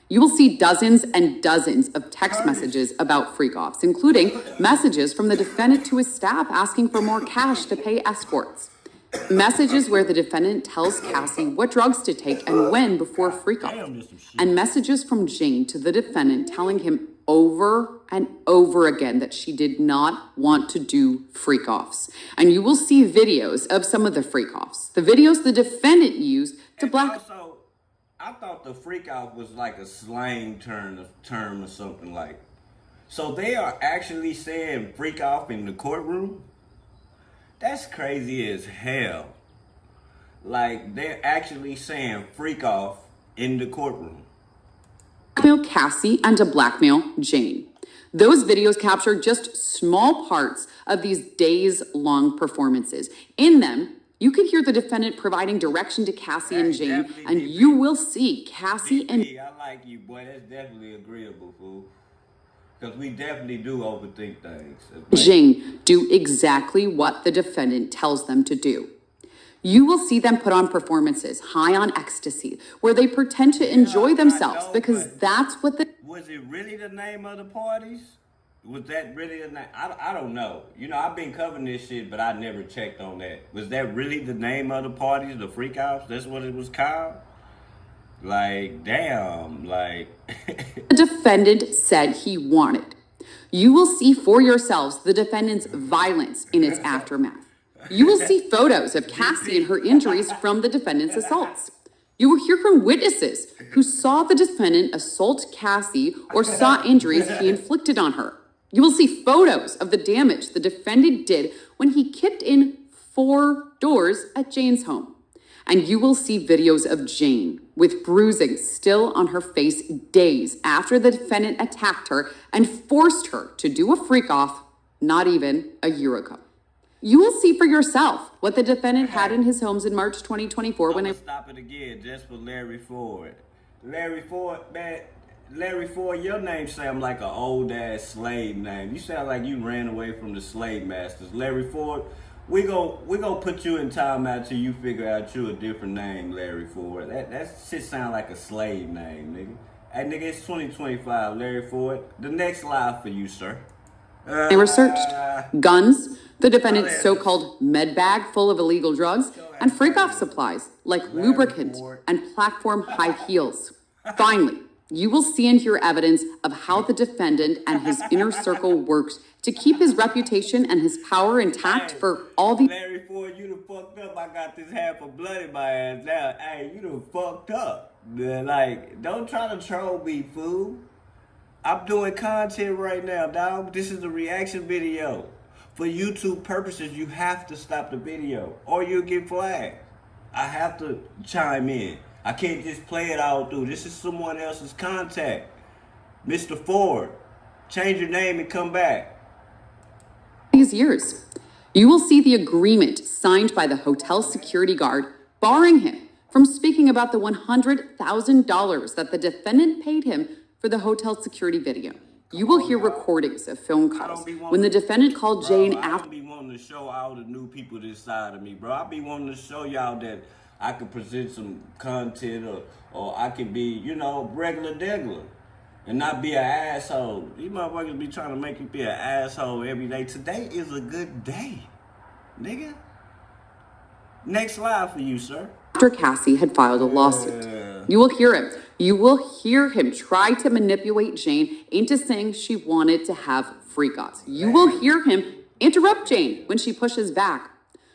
You will see dozens and dozens of text messages about freak-offs, including messages from the defendant to his staff asking for more cash to pay escorts. Messages where the defendant tells Cassie what drugs to take and when before freak-off. And messages from Jane to the defendant telling him over and over again that she did not want to do freak-offs. And you will see videos of some of the freak-offs. The videos the defendant used to Also, I thought the freak-off was like a slang term or something like. So they are actually saying freak-off in the courtroom? That's crazy as hell. Like, they're actually saying freak off in the courtroom. Blackmail Cassie and to blackmail Jane. Those videos capture just small parts of these days-long performances. In them, you can hear the defendant providing direction to Cassie and Jane, and you will see Cassie and... I like you, boy. That's definitely agreeable, fool. Because we definitely do overthink things. Jane do exactly what the defendant tells them to do. You will see them put on performances high on ecstasy, where they pretend to enjoy themselves because that's what the... Was it really the name of the parties? Was that really the name? I don't know. You know, I've been covering this shit, but I never checked on that. Was that really the name of the parties, the freak-offs? That's what it was called? Like, damn, like... The defendant said he wanted. You will see for yourselves the defendant's violence in its aftermath. You will see photos of Cassie and her injuries from the defendant's assaults. You will hear from witnesses who saw the defendant assault Cassie or saw injuries he inflicted on her. You will see photos of the damage the defendant did when he kicked in 4 doors at Jane's home. And you will see videos of Jane with bruising still on her face days after the defendant attacked her and forced her to do a freak-off not even a year ago. You will see for yourself what the defendant had in his homes in March 2024 when I... Stop it again just for Larry Ford. Larry Ford, man, Larry Ford, your name sounds like an old-ass slave name. You sound like you ran away from the slave masters. Larry Ford, we gonna put you in timeout till you figure out you a different name, Larry Ford. That shit sound like a slave name, nigga. Hey, nigga, it's 2025, Larry Ford. The next live for you, sir. They were searched. Guns, the defendant's so-called med bag full of illegal drugs, and freak-off supplies like lubricant and platform high heels. Finally, you will see and hear evidence of how the defendant and his inner circle worked to keep his reputation and his power intact for all the... Larry Ford, you done fucked up. I got this half of blood in my ass now. Hey, you done fucked up. Man, like, don't try to troll me, fool. I'm doing content right now, dog. This is a reaction video. For YouTube purposes, you have to stop the video or you'll get flagged. I have to chime in. I can't just play it all through. This is someone else's contact. Mr. Ford, change your name and come back. These years, you will see the agreement signed by the hotel security guard barring him from speaking about the $100,000 that the defendant paid him for the hotel security video. You will hear recordings of phone calls when the defendant called Jane after... I don't be wanting to show all the new people this side of me, bro. I be wanting to show y'all that I can present some content or I can be, you know, regular degular and not be an asshole. These motherfuckers be trying to make you be an asshole every day. Today is a good day, nigga. Next live for you, sir. After Cassie had filed a lawsuit. You will hear him. You will hear him try to manipulate Jane into saying she wanted to have freak-offs. You will hear him interrupt Jane when she pushes back.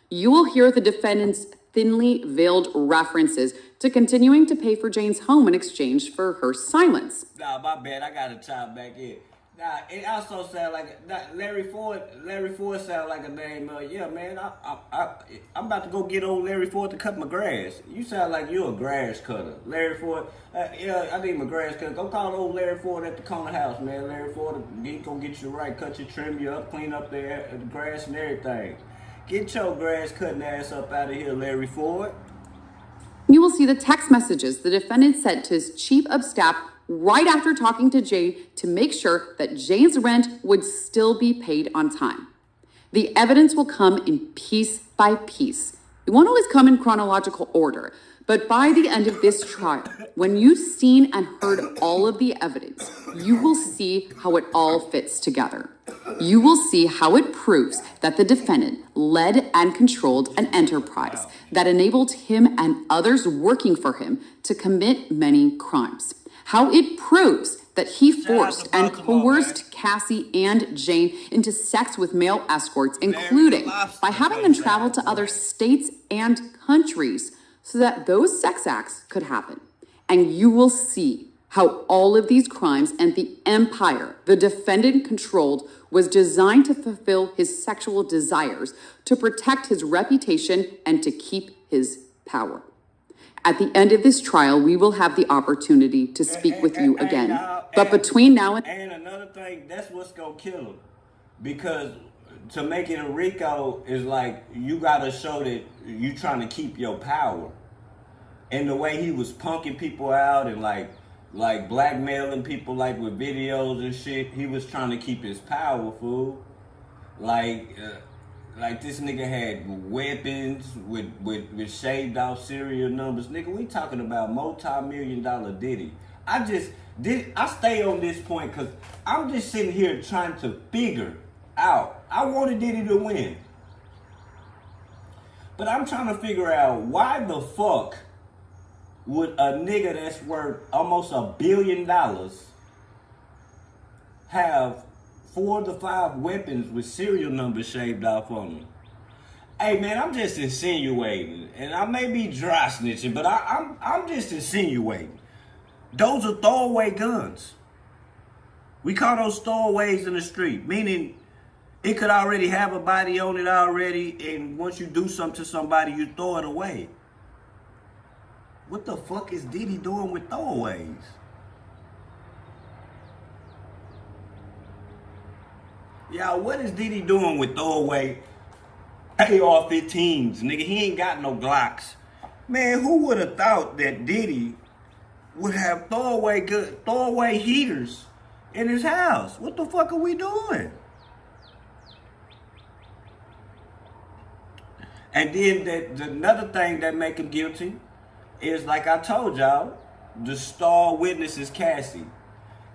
You will hear the defendant's thinly veiled references to continuing to pay for Jane's home in exchange for her silence. Nah, my bad. I gotta chime back in. Nah, it also sound like Larry Ford. Larry Ford sound like a name. Yeah, man. I'm about to go get old Larry Ford to cut my grass. You sound like you're a grass cutter, Larry Ford. Yeah, I need my grass cutter. Go call old Larry Ford at the corner house, man. Larry Ford, gonna get you right, cut you, trim you up, clean up the grass and everything. Get your grass cutting ass up out of here, Larry Ford. You will see the text messages the defendant sent to his chief of staff right after talking to Jane to make sure that Jane's rent would still be paid on time. The evidence will come in piece by piece. It won't always come in chronological order, But by the end of this trial, when you've seen and heard all of the evidence, you will see how it all fits together. You will see how it proves that the defendant led and controlled an enterprise that enabled him and others working for him to commit many crimes. How it proves that he forced and coerced Cassie and Jane into sex with male escorts, including by having them travel to other states and countries so that those sex acts could happen. And you will see how all of these crimes and the empire the defendant controlled was designed to fulfill his sexual desires, to protect his reputation, and to keep his power. At the end of this trial, we will have the opportunity to speak with you again. But between now and... And another thing, that's what's gonna kill him. Because to make it a RICO is like, you gotta show that you trying to keep your power. And the way he was punking people out and like blackmailing people like with videos and shit, he was trying to keep his power, fool. Like this nigga had weapons with shaved off serial numbers. Nigga, we talking about multi-million-dollar Diddy. I stay on this point because I'm just sitting here trying to figure out. I wanted Diddy to win. But I'm trying to figure out why the fuck would a nigga that's worth almost $1 billion have 4 to 5 weapons with serial numbers shaved off on them? Hey man, I'm just insinuating, and I may be dry snitching, but I'm just insinuating. Those are throwaway guns. We call those throwaways in the street, meaning it could already have a body on it already, and once you do something to somebody, you throw it away. What the fuck is Diddy doing with throwaways? Y'all, what is Diddy doing with throwaway AR-15s? Nigga, he ain't got no Glocks. Man, who would have thought that Diddy would have throwaway heaters in his house? What the fuck are we doing? And then another thing that make him guilty is, like I told y'all, the star witness is Cassie.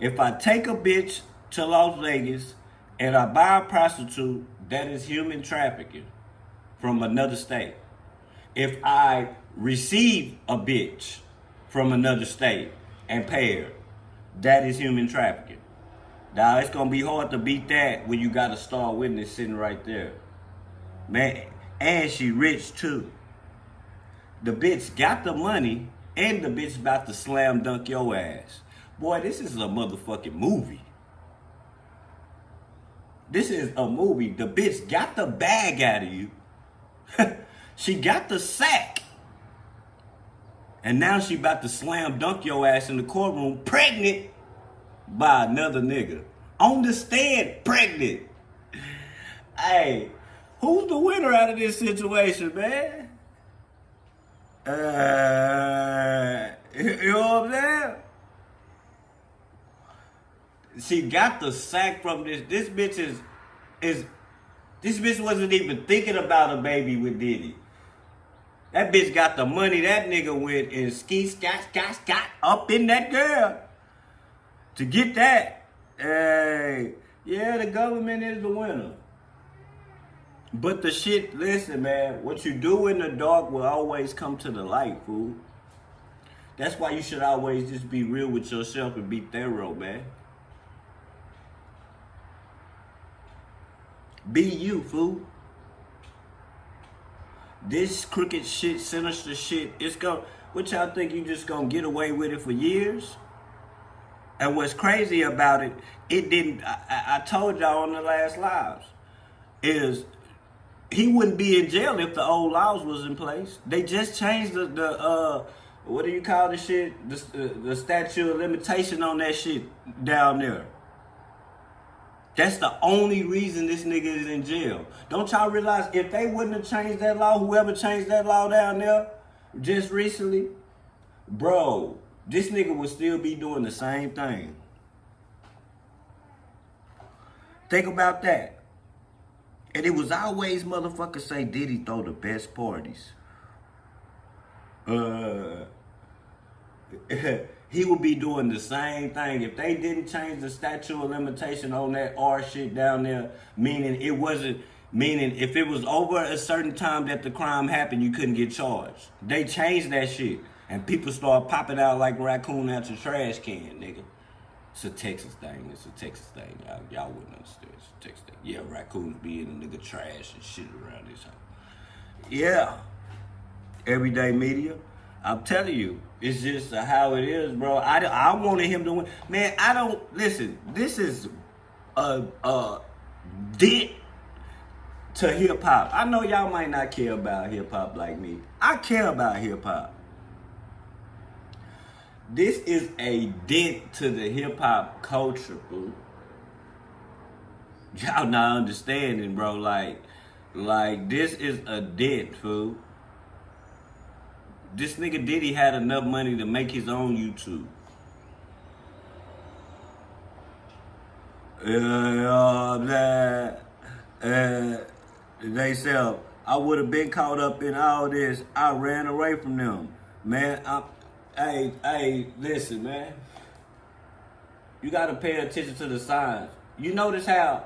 If I take a bitch to Las Vegas and I buy a prostitute, that is human trafficking from another state. If I receive a bitch from another state and pay her, that is human trafficking. Now, it's going to be hard to beat that when you got a star witness sitting right there. Man, and she rich too. The bitch got the money, and the bitch about to slam dunk your ass. Boy, this is a motherfucking movie. This is a movie. The bitch got the bag out of you. She got the sack. And now she about to slam dunk your ass in the courtroom, pregnant by another nigga. On the stand, pregnant. Hey, who's the winner out of this situation, man? You know what I'm saying? She got the sack from this. This bitch this bitch wasn't even thinking about a baby with Diddy. That bitch got the money. That nigga went and scott up in that girl to get that. Hey, yeah, the government is the winner. But the shit, listen, man, what you do in the dark will always come to the light, fool. That's why you should always just be real with yourself and be thorough, man. Be you, fool. This crooked shit, sinister shit, what y'all think you just gonna get away with it for years? And what's crazy about it, I told y'all on the last lives, is he wouldn't be in jail if the old laws was in place. They just changed the what do you call this shit? The statute of limitation on that shit down there. That's the only reason this nigga is in jail. Don't y'all realize if they wouldn't have changed that law, whoever changed that law down there just recently, bro, this nigga would still be doing the same thing. Think about that. And it was always motherfuckers say Diddy throw the best parties. He would be doing the same thing if they didn't change the statute of limitation on that R shit down there. Meaning if it was over a certain time that the crime happened, you couldn't get charged. They changed that shit, and people start popping out like raccoon out your trash can, nigga. It's a Texas thing. Y'all wouldn't understand. It's a Texas thing. Yeah, raccoons be in the nigga trash and shit around this house. Yeah. Everyday media. I'm telling you, it's just how it is, bro. I wanted him to win. Man, I don't listen. This is a dent to hip hop. I know y'all might not care about hip hop like me. I care about hip hop. This is a dent to the hip hop culture, bro. Y'all not understanding, bro. Like this is a dent, fool. This nigga Diddy had enough money to make his own YouTube. They said, I would have been caught up in all this. I ran away from them. Man, hey, listen, man. You got to pay attention to the signs. You notice how,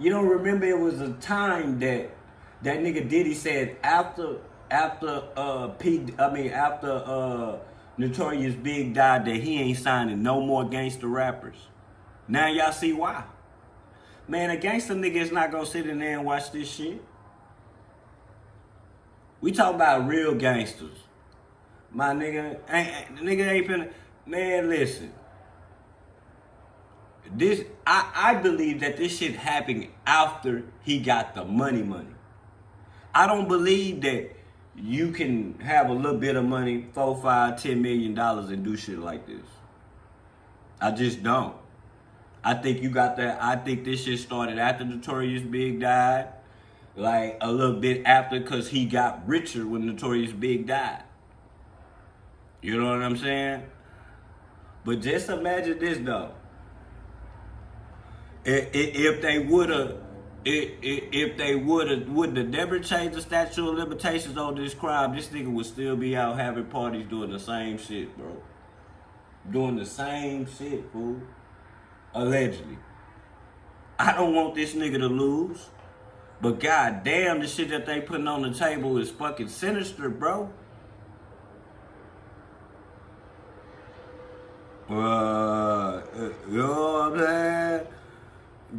you don't remember it was a time that nigga Diddy said after Notorious Big died that he ain't signing no more gangster rappers. Now y'all see why. Man, a gangster nigga is not gonna sit in there and watch this shit. We talking about real gangsters. My nigga ain't finna. Man, listen. I believe that this shit happened after he got the money. I don't believe that you can have a little bit of money, $4, $5, $10 million and do shit like this. I just don't. I think you got that. I think this shit started after Notorious Big died. Like a little bit after, because he got richer when Notorious Big died. You know what I'm saying? But just imagine this though. If they wouldn't have never changed the statute of limitations on this crime, this nigga would still be out having parties doing the same shit, bro. Doing the same shit, fool. Allegedly. I don't want this nigga to lose. But goddamn, the shit that they putting on the table is fucking sinister, bro. You know what I'm saying?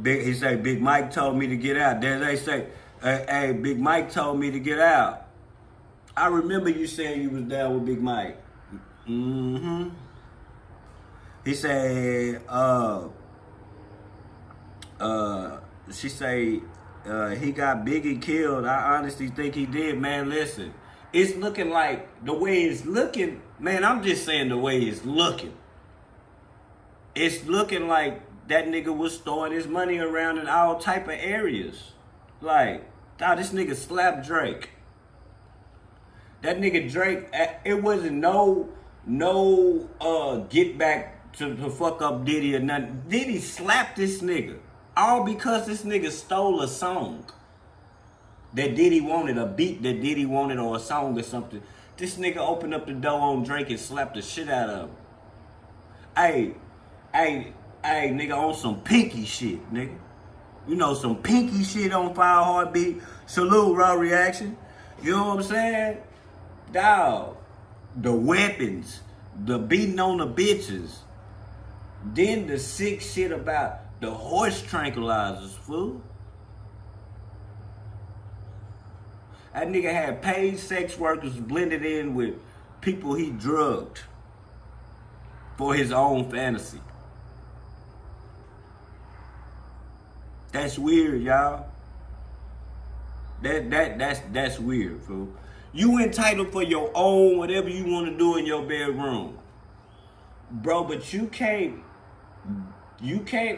He say, Big Mike told me to get out. Then they say, hey, Big Mike told me to get out. I remember you saying you was down with Big Mike. Mm-hmm. He said, she say, he got Biggie killed. I honestly think he did, man. Listen, it's looking like the way it's looking, man, I'm just saying the way it's looking. It's looking like that nigga was throwing his money around in all type of areas. Like, this nigga slapped Drake. That nigga Drake, it wasn't no get back to fuck up Diddy or nothing. Diddy slapped this nigga. All because this nigga stole a song that Diddy wanted, a beat that Diddy wanted, or a song or something. This nigga opened up the door on Drake and slapped the shit out of him. Hey, nigga, on some pinky shit, nigga. You know, some pinky shit on Fire Heartbeat. Salute, Raw Reaction. You know what I'm saying? Dawg. The weapons. The beating on the bitches. Then the sick shit about the horse tranquilizers, fool. That nigga had paid sex workers blended in with people he drugged for his own fantasy. That's weird, y'all. That's weird, fool. You entitled for your own whatever you want to do in your bedroom, bro. But you can't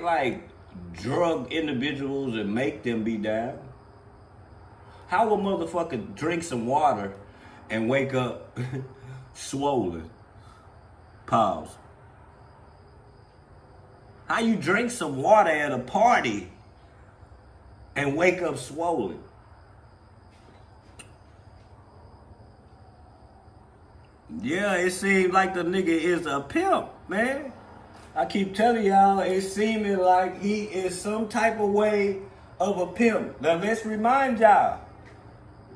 like drug individuals and make them be down. How a motherfucker drink some water and wake up swollen? Pause. How you drink some water at a party and wake up swollen? Yeah, it seems like the nigga is a pimp, man. I keep telling y'all, it's seeming like he is some type of way of a pimp. Now let's remind y'all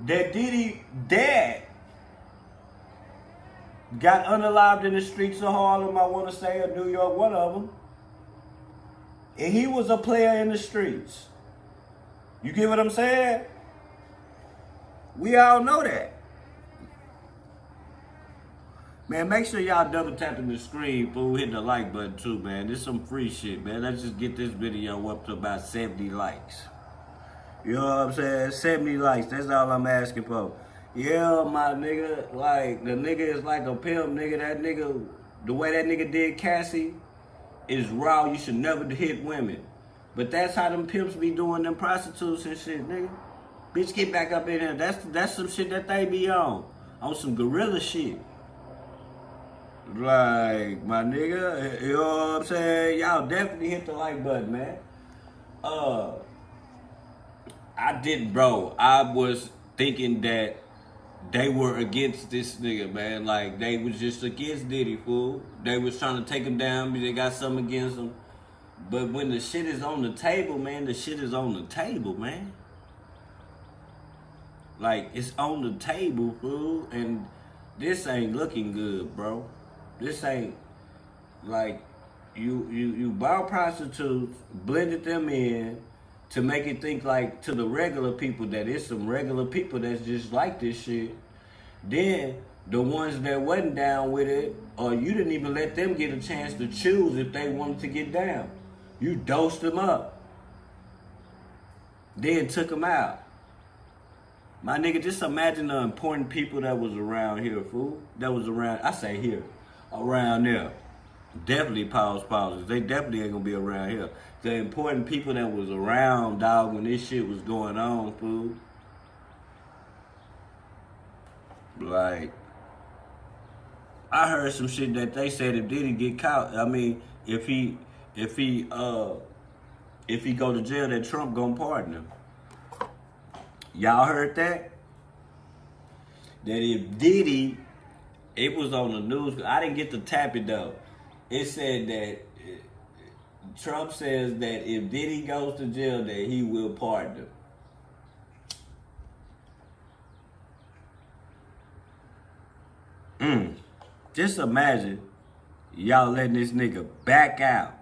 that Diddy dad got unalived in the streets of Harlem, I want to say, or New York, one of them. And he was a player in the streets. You get what I'm saying? We all know that. Man, make sure y'all double tapping the screen, fool. Hit the like button too, man. This some free shit, man. Let's just get this video up to about 70 likes. You know what I'm saying? 70 likes. That's all I'm asking for. Yeah, my nigga. Like, the nigga is like a pimp, nigga. That nigga, the way that nigga did Cassie is raw. You should never hit women. But that's how them pimps be doing them prostitutes and shit, nigga. Bitch, get back up in here. That's some shit that they be on some gorilla shit. Like, my nigga, you know what I'm saying? Y'all definitely hit the like button, man. I was thinking that they were against this nigga, man. Like, they was just against Diddy, fool. They was trying to take him down because they got something against him. But when the shit is on the table, man, the shit is on the table, man. Like, it's on the table, fool. And this ain't looking good, bro. This ain't, like, you bought prostitutes, blended them in to make it think like to the regular people that it's some regular people that's just like this shit. Then the ones that wasn't down with it, or you didn't even let them get a chance to choose if they wanted to get down. You dosed them up. Then took them out. My nigga, just imagine the important people that was around here, fool. That was around, I say here. Around there. Definitely pauses. They definitely ain't gonna be around here. The important people that was around, dog, when this shit was going on, fool. Like, I heard some shit that they said if Diddy get caught, I mean, if he go to jail, that Trump gonna pardon him. Y'all heard that? That if Diddy, it was on the news. I didn't get to tap it though. It said that Trump says that if Diddy goes to jail, that he will pardon him. Just imagine y'all letting this nigga back out.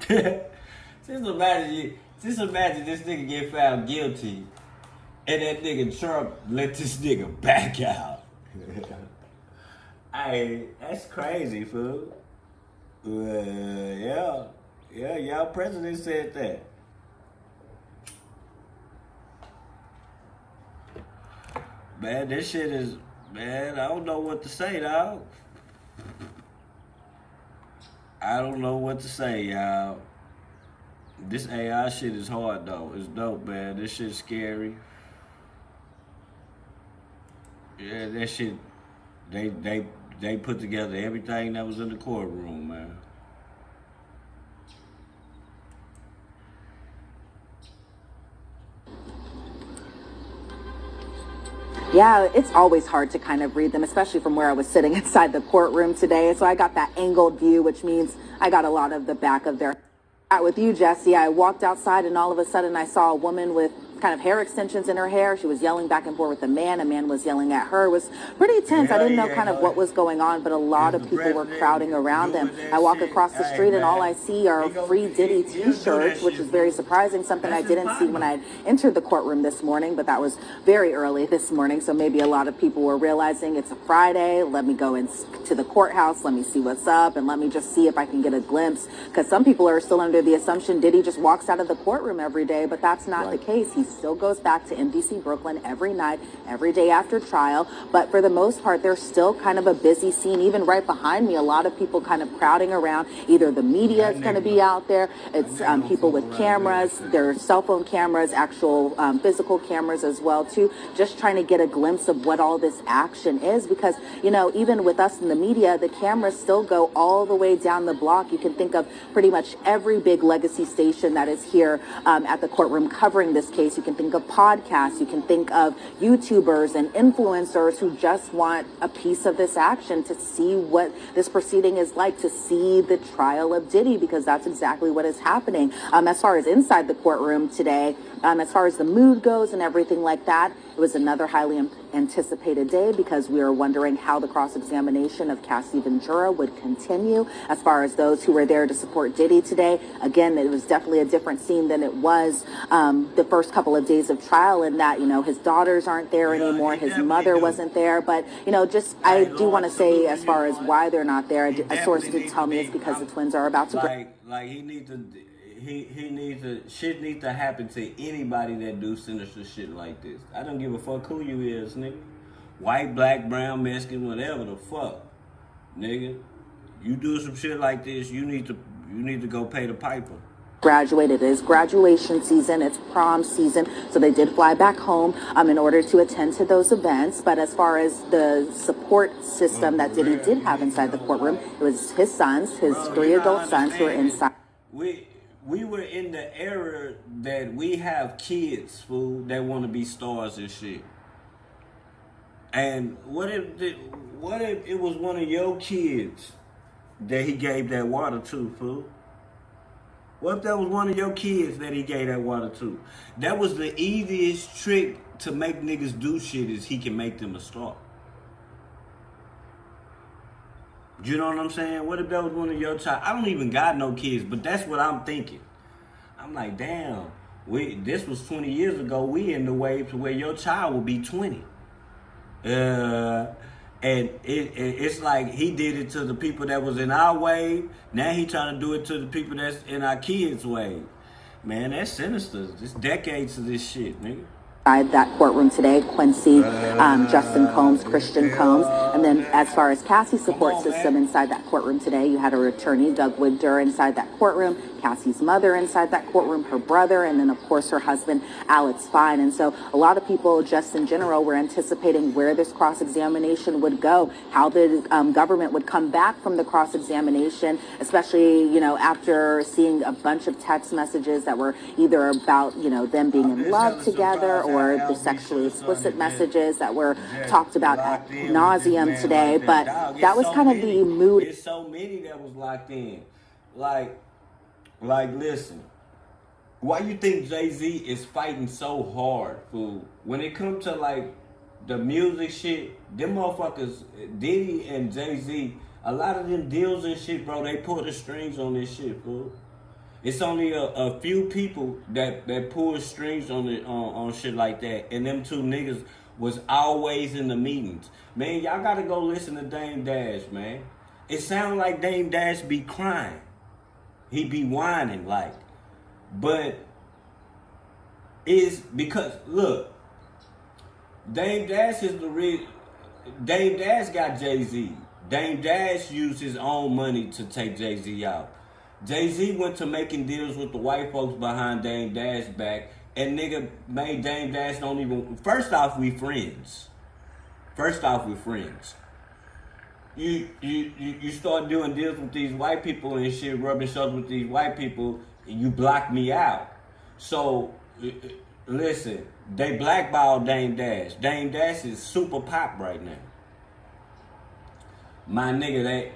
Just imagine this nigga get found guilty and that nigga Trump let this nigga back out. Hey, that's crazy, fool. Yeah, y'all president said that. Man, this shit is, man, I don't know what to say, dog. I don't know what to say, y'all. This AI shit is hard, though. It's dope, man. This shit's scary. Yeah, that shit, they put together everything that was in the courtroom, man. Yeah, it's always hard to kind of read them, especially from where I was sitting inside the courtroom today. So I got that angled view, which means I got a lot of the back of their... With you, Jesse, I walked outside and all of a sudden I saw a woman with kind of hair extensions in her hair. She was yelling back and forth with a man. A man was yelling at her. It was pretty tense. I didn't know kind of what was going on, but a lot of people were crowding around them. I walk across the street and all I see are Free Diddy t-shirts, which is very surprising, something I didn't see when I entered the courtroom this morning, but that was very early this morning, so maybe a lot of people were realizing it's a Friday. Let me go into the courthouse. Let me see what's up, and let me just see if I can get a glimpse, because some people are still under the assumption Diddy just walks out of the courtroom every day, but that's not the case. He still goes back to MDC Brooklyn every night, every day after trial. But for the most part, there's still kind of a busy scene. Even right behind me, a lot of people kind of crowding around. Either the media is going to be out there. It's people with cameras, their cell phone cameras, actual physical cameras as well, too. Just trying to get a glimpse of what all this action is. Because, you know, even with us in the media, the cameras still go all the way down the block. You can think of pretty much every big legacy station that is here at the courtroom covering this case. you can think of podcasts, you can think of YouTubers and influencers who just want a piece of this action to see what this proceeding is like, to see the trial of Diddy, because that's exactly what is happening. As far as inside the courtroom today, as far as the mood goes and everything like that, it was another highly anticipated day because we were wondering how the cross-examination of Cassie Ventura would continue. As far as those who were there to support Diddy today, again, it was definitely a different scene than it was the first couple of days of trial, in that, you know, his daughters aren't there anymore, his mother wasn't there. But, you know, just I do want to say, as far as why they're not there, a source did tell me it's because the twins are about to he needs to shit needs to happen to anybody that do sinister shit like this. I don't give a fuck who you is, nigga. White, black, brown, Mexican, whatever the fuck, nigga. You do some shit like this, you need to go pay the piper. Graduated. It is graduation season, it's prom season, so they did fly back home in order to attend to those events. But as far as the support system that Diddy did have inside the courtroom, it was his sons, his 3 adult sons who were inside. We were in the era that we have kids, fool, that want to be stars and shit. And what if it was one of your kids that he gave that water to, fool? What if that was one of your kids that he gave that water to? That was the easiest trick to make niggas do shit, is he can make them a star. You know what I'm saying? What if that was one of your child? I don't even got no kids, but that's what I'm thinking. I'm like, damn, this was 20 years ago. We in the wave to where your child will be 20. And it's like he did it to the people that was in our wave. Now he trying to do it to the people that's in our kids' wave. Man, that's sinister. It's decades of this shit, nigga. That courtroom today, Quincy, Justin Combs, Christian Combs. And then as far as Cassie's support system inside that courtroom today, you had her attorney, Doug Wood-Durr, inside that courtroom, Cassie's mother inside that courtroom, her brother, and then, of course, her husband, Alex Fine. And so a lot of people, just in general, were anticipating where this cross-examination would go, how the government would come back from the cross-examination, especially, you know, after seeing a bunch of text messages that were either about, you know, them being in love together, or the sexually explicit messages that were talked about ad nauseum today. But that was kind of the mood. There's so many that was locked in. Like, listen, why you think Jay-Z is fighting so hard, fool? When it comes to, like, the music shit, them motherfuckers, Diddy and Jay-Z, a lot of them deals and shit, bro, they pull the strings on this shit, fool. It's only a few people that pull strings on shit like that. And them 2 niggas was always in the meetings. Man, y'all gotta go listen to Dame Dash, man. It sounds like Dame Dash be crying. He be whining, like. But it's because, look, Dame Dash is the real. Dame Dash got Jay-Z. Dame Dash used his own money to take Jay-Z out. Jay-Z went to making deals with the white folks behind Dame Dash back, and nigga made Dame Dash don't even. First off, we friends. You start doing deals with these white people and shit, rubbing shoulders with these white people, and you block me out. So listen, they blackballed Dame Dash. Dame Dash is super pop right now. My nigga, that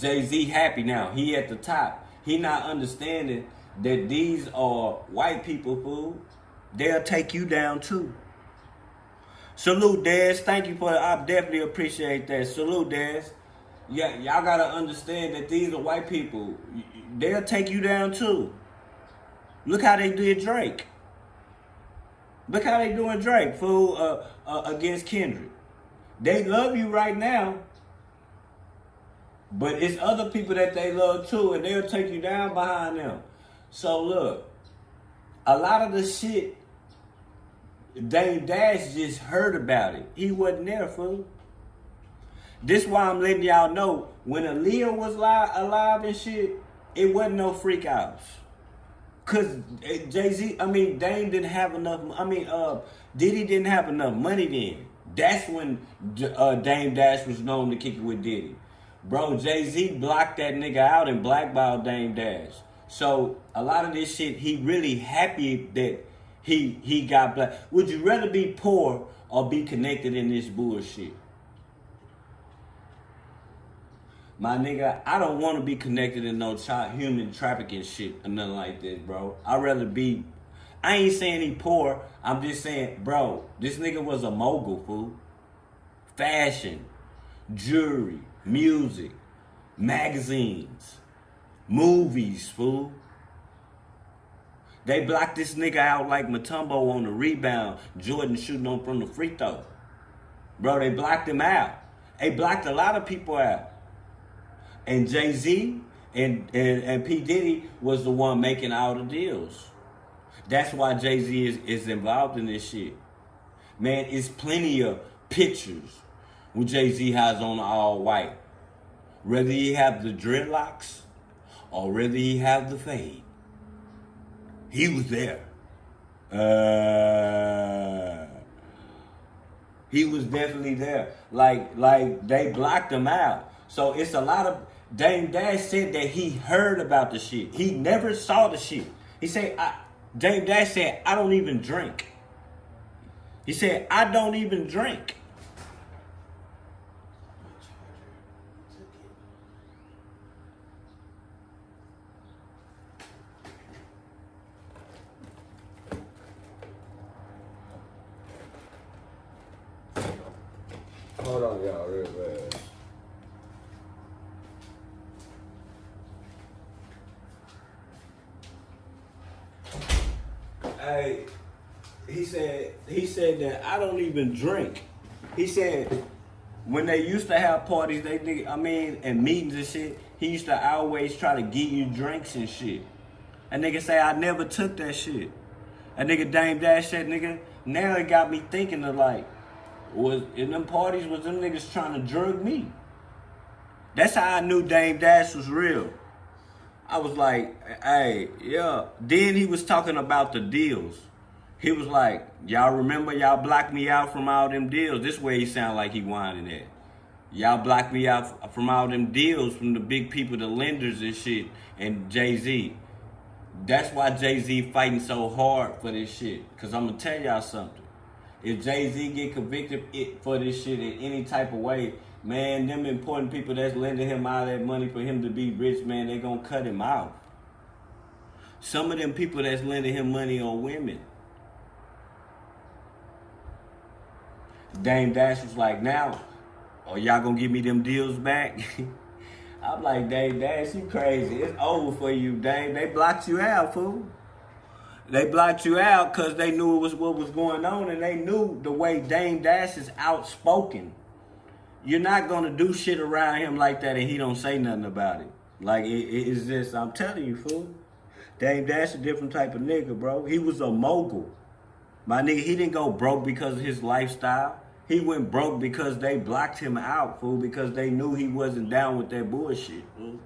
Jay-Z happy now. He at the top. He not understanding that these are white people, fool. They'll take you down too. Salute, Daz. Thank you for it. I definitely appreciate that. Salute, Daz. Yeah, y'all gotta understand that these are white people. They'll take you down too. Look how they did Drake. Look how they doing Drake, fool, against Kendrick. They love you right now. But it's other people that they love too, and they'll take you down behind them. So look, a lot of the shit, Dame Dash just heard about it. He wasn't there, fool. This why I'm letting y'all know, when Aaliyah was alive and shit, it wasn't no freak outs. Cause Dame didn't have enough, Diddy didn't have enough money then. That's when Dame Dash was known to kick it with Diddy. Bro, Jay-Z blocked that nigga out and blackballed Dame Dash. So a lot of this shit, he really happy that he got black. Would you rather be poor or be connected in this bullshit? My nigga, I don't want to be connected in no human trafficking shit or nothing like this, bro. I'd rather be. I ain't saying he poor. I'm just saying, bro, this nigga was a mogul, fool. Fashion, jewelry, music, magazines, movies, fool. They blocked this nigga out like Mutombo on the rebound, Jordan shooting on from the free throw. Bro, they blocked him out. They blocked a lot of people out. And Jay-Z and P. Diddy was the one making all the deals. That's why Jay-Z is involved in this shit. Man, it's plenty of pictures when Jay-Z has on all white. Whether he have the dreadlocks or whether he have the fade. He was there. He was definitely there. Like they blocked him out. So it's a lot of. Dame Dash said that he heard about the shit. He never saw the shit. He said, Dame Dash said, I don't even drink. He said, I don't even drink. Hold on, y'all, real bad. Hey, he said that I don't even drink. He said when they used to have parties, and meetings and shit, he used to always try to give you drinks and shit. A nigga say I never took that shit. A nigga Dame Dash said, nigga, now it got me thinking of like, was in them parties was them niggas trying to drug me. That's how I knew Dame Dash was real. I was like, hey, yeah. Then he was talking about the deals. He was like, y'all remember y'all blocked me out from all them deals. This way he sound like he whining at. Y'all blocked me out from all them deals from the big people, the lenders and shit, and Jay-Z. That's why Jay-Z fighting so hard for this shit. Because I'm going to tell y'all something. If Jay-Z get convicted for this shit in any type of way, man, them important people that's lending him all that money for him to be rich, man, they gonna cut him out. Some of them people that's lending him money on women. Dame Dash was like, now, y'all gonna give me them deals back? I'm like, Dame Dash, you crazy. It's over for you, Dame. They blocked you out, fool. They blocked you out because they knew what was going on, and they knew the way Dame Dash is outspoken. You're not gonna do shit around him like that and he don't say nothing about it. Like it's just, I'm telling you, fool. Dame Dash a different type of nigga, bro. He was a mogul. My nigga, he didn't go broke because of his lifestyle. He went broke because they blocked him out, fool, because they knew he wasn't down with that bullshit, fool.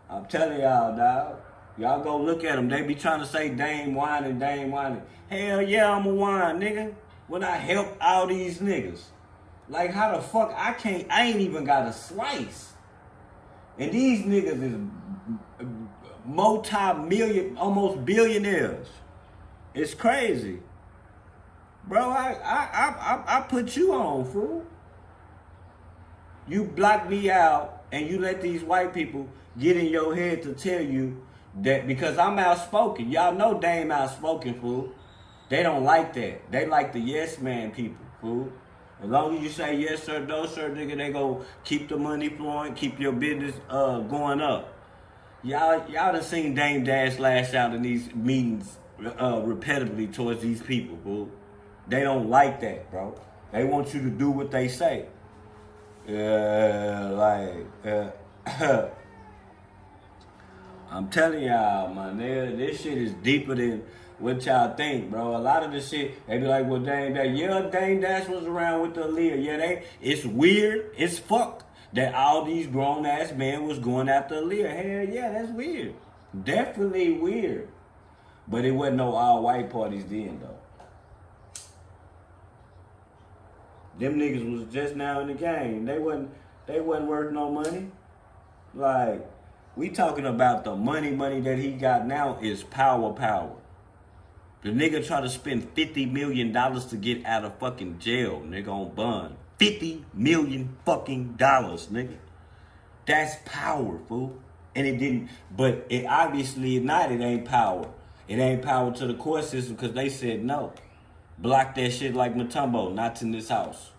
I'm telling y'all, dog. Y'all go look at them. They be trying to say Dame whining, Dame whining. Hell yeah, I'm a whine, nigga. When I help all these niggas. Like, how the fuck I ain't even got a slice. And these niggas is multi-million, almost billionaires. It's crazy. Bro, I put you on, fool. You block me out and you let these white people get in your head to tell you that because I'm outspoken. Y'all know Dame outspoken, fool. They don't like that. They like the yes man people, fool. As long as you say yes sir, no sir, nigga, they go keep the money flowing, keep your business going up. Y'all done seen Dame Dash lash out in these meetings repetitively towards these people, fool. They don't like that, bro. They want you to do what they say. I'm telling y'all, man, this shit is deeper than what y'all think, bro. A lot of the shit, they be like, well, Dame Dash was around with the Aaliyah. Yeah, it's weird, it's fuck that all these grown-ass men was going after Aaliyah. Hell yeah, that's weird. Definitely weird. But it wasn't no all-white parties then, though. Them niggas was just now in the game. They wasn't worth no money. Like, We talking about the money that he got now is power. The nigga try to spend $50 million to get out of fucking jail, nigga, on bond. $50 million fucking dollars, nigga. That's power, fool. And it didn't, but it obviously not, it ain't power. It ain't power to the court system because they said no. Block that shit like Mutombo, not in this house.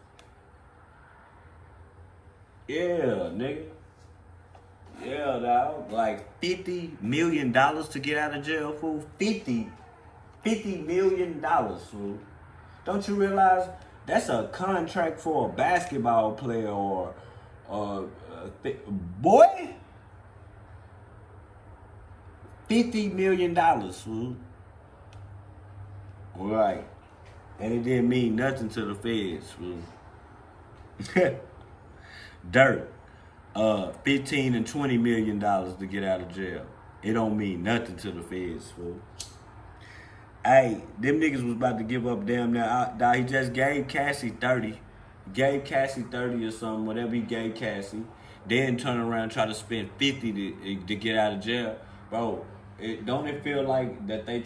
Yeah, nigga. Yeah, dog. Like $50 million to get out of jail, fool. $50 million, fool. Don't you realize that's a contract for a basketball player or boy? $50 million, fool. Right. And it didn't mean nothing to the feds, fool. Dirt. 15 and $20 million to get out of jail. It don't mean nothing to the feds, fool. Hey, them niggas was about to give up damn near. He just gave Cassie 30. Gave Cassie 30 or something, whatever he gave Cassie. Then turn around and try to spend 50 to get out of jail. Bro, don't it feel like that they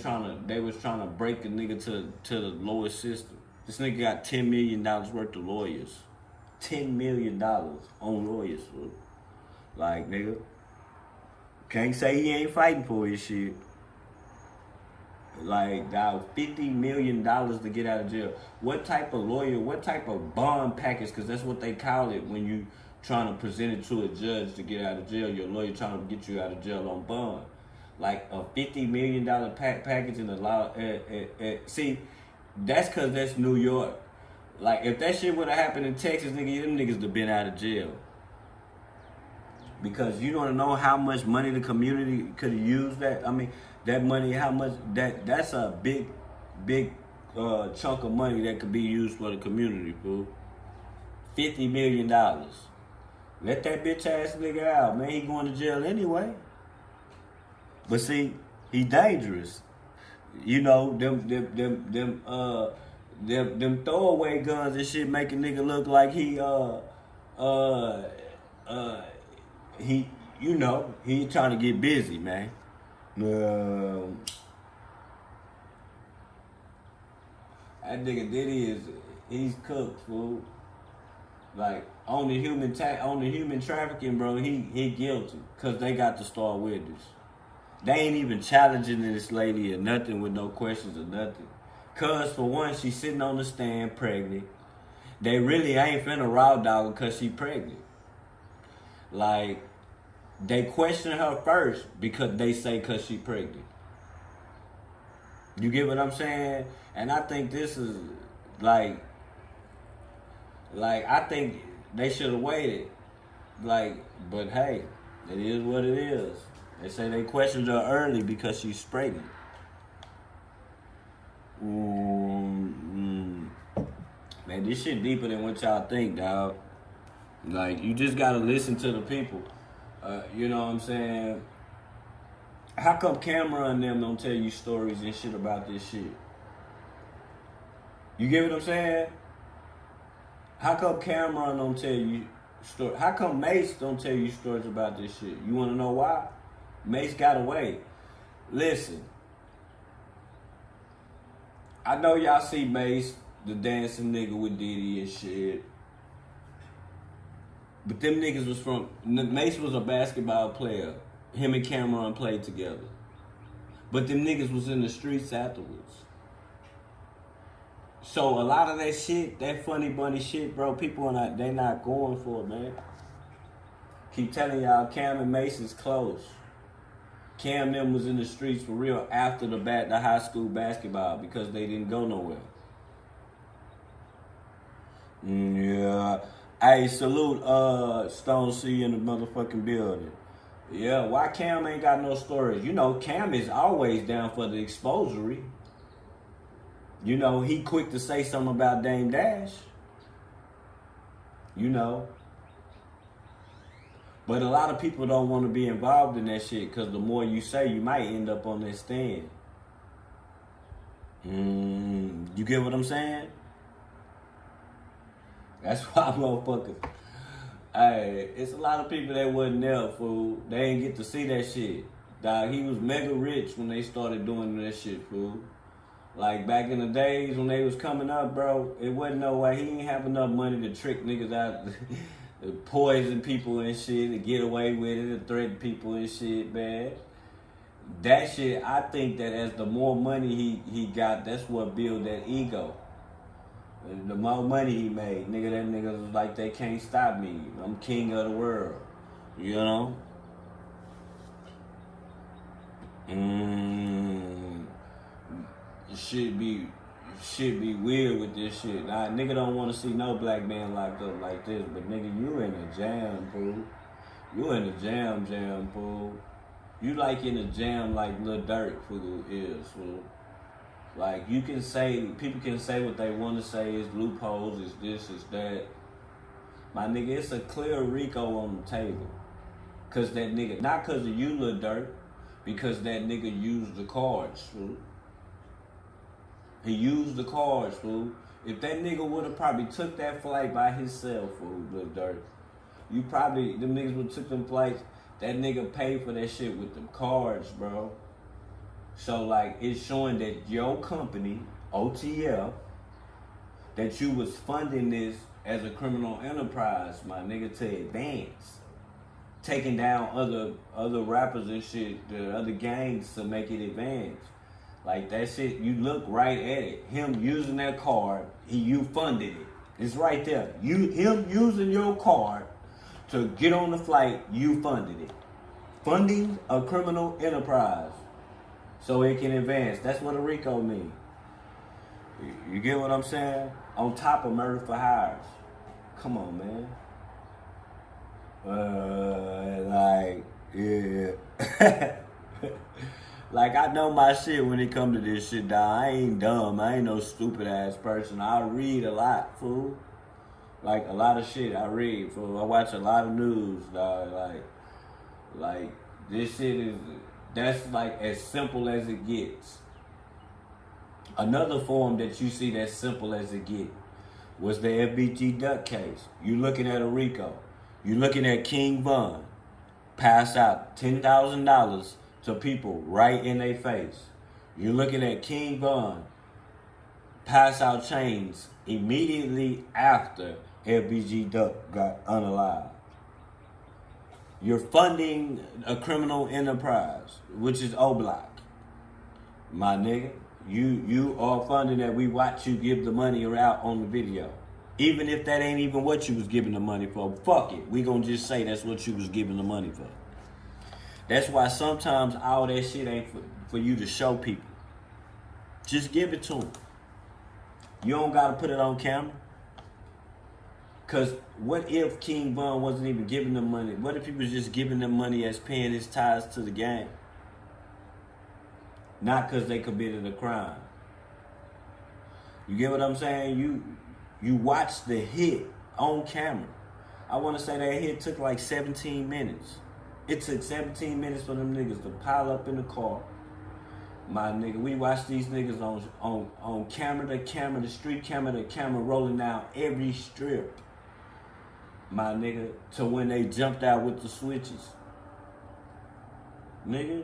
was trying to break the nigga to the lowest system? This nigga got $10 million worth of lawyers. $10 million on lawyers, fool. Like, nigga, can't say he ain't fighting for his shit. Like, dog, $50 million to get out of jail. What type of lawyer, what type of bond package, because that's what they call it when you trying to present it to a judge to get out of jail. Your lawyer trying to get you out of jail on bond. Like a $50 million package and a lot. See, that's because that's New York. Like, if that shit would have happened in Texas, nigga, them niggas would have been out of jail. Because you don't know how much money the community could have used that. I mean, that money, how much, that's a big chunk of money that could be used for the community, fool. $50 million. Let that bitch ass nigga out, man. He going to jail anyway. But see, he dangerous. You know, them throwaway guns and shit make a nigga look like he you know, he trying to get busy, man. That nigga Diddy he's cooked, fool. Like on the human trafficking, bro, he guilty because they got the star witness. They ain't even challenging this lady or nothing with no questions or nothing. Cause for one, she's sitting on the stand pregnant. They really ain't finna raw dog because she pregnant. Like, they question her first because they say cause she pregnant. You get what I'm saying? And I think this is like I think they should have waited. Like, but hey, it is what it is. They say they questioned her early because she's pregnant. Man, this shit deeper than what y'all think, dog. Like, you just gotta listen to the people. You know what I'm saying? How come Camera and them don't tell you stories and shit about this shit? You get what I'm saying? How come Camera don't tell you stories? How come Mace don't tell you stories about this shit? You wanna know why? Mace got away. Listen. I know y'all see Mace, the dancing nigga with Diddy and shit. But them niggas was Mace was a basketball player. Him and Cameron played together. But them niggas was in the streets afterwards. So a lot of that shit, that funny bunny shit, bro, people they not going for it, man. Keep telling y'all, Cam and Mace is close. Cam them was in the streets for real after the high school basketball because they didn't go nowhere. Yeah. Hey, salute Stone C in the motherfucking building. Yeah, why Cam ain't got no stories? You know, Cam is always down for the exposury. You know, he quick to say something about Dame Dash. You know. But a lot of people don't want to be involved in that shit because the more you say, you might end up on that stand. You get what I'm saying? That's why motherfuckers. Hey, it's a lot of people that wasn't there, fool. They ain't get to see that shit. Dog, he was mega rich when they started doing that shit, fool. Like, back in the days when they was coming up, bro, it wasn't no way. He ain't have enough money to trick niggas out, to poison people and shit, to get away with it, to threaten people and shit, man. That shit, I think that as the more money he got, that's what built that ego. The more money he made, nigga, that nigga was like, they can't stop me. I'm king of the world. You know? Should be weird with this shit. Nah, nigga don't want to see no black man locked up like this, but nigga, you in a jam, fool. You in a jam, fool. You like in a jam like Lil Durk, fool, is, fool. Like, you can say, people can say what they want to say, it's loopholes, it's this, it's that. My nigga, it's a clear RICO on the table. Cause that nigga, not cause of you, Lil Durk, because that nigga used the cards, fool. He used the cards, fool. If that nigga would have probably took that flight by himself, fool, Lil Durk, them niggas would have took them flights. That nigga paid for that shit with them cards, bro. So, like, it's showing that your company, OTF, that you was funding this as a criminal enterprise, my nigga, to advance. Taking down other rappers and shit, the other gangs to make it advance. Like, that shit, you look right at it. Him using that card, you funded it. It's right there. Him using your card to get on the flight, you funded it. Funding a criminal enterprise so it can advance. That's what a RICO means. You get what I'm saying? On top of murder for hires. Come on, man. Yeah. Like, I know my shit when it come to this shit, dog. I ain't dumb. I ain't no stupid ass person. I read a lot, fool. Like, a lot of shit I read, fool. I watch a lot of news, dog. Like, this shit that's like as simple as it gets. Another form that you see that's simple as it gets was the FBG Duck case. You looking at a RICO. You looking at King Von pass out $10,000 to people right in their face. You're looking at King Von pass out chains immediately after FBG Duck got unalived. You're funding a criminal enterprise, which is O-Block. My nigga, you are funding that. We watch you give the money out on the video. Even if that ain't even what you was giving the money for, fuck it. We gonna just say that's what you was giving the money for. That's why sometimes all that shit ain't for you to show people. Just give it to them. You don't gotta put it on camera. Cause what if King Von wasn't even giving them money? What if he was just giving them money as paying his ties to the gang? Not cause they committed a crime. You get what I'm saying? You watch the hit on camera. I wanna say that hit took like 17 minutes. It took 17 minutes for them niggas to pile up in the car. My nigga, we watched these niggas on camera to camera, the street camera to camera, rolling down every strip. My nigga, to when they jumped out with the switches. Nigga,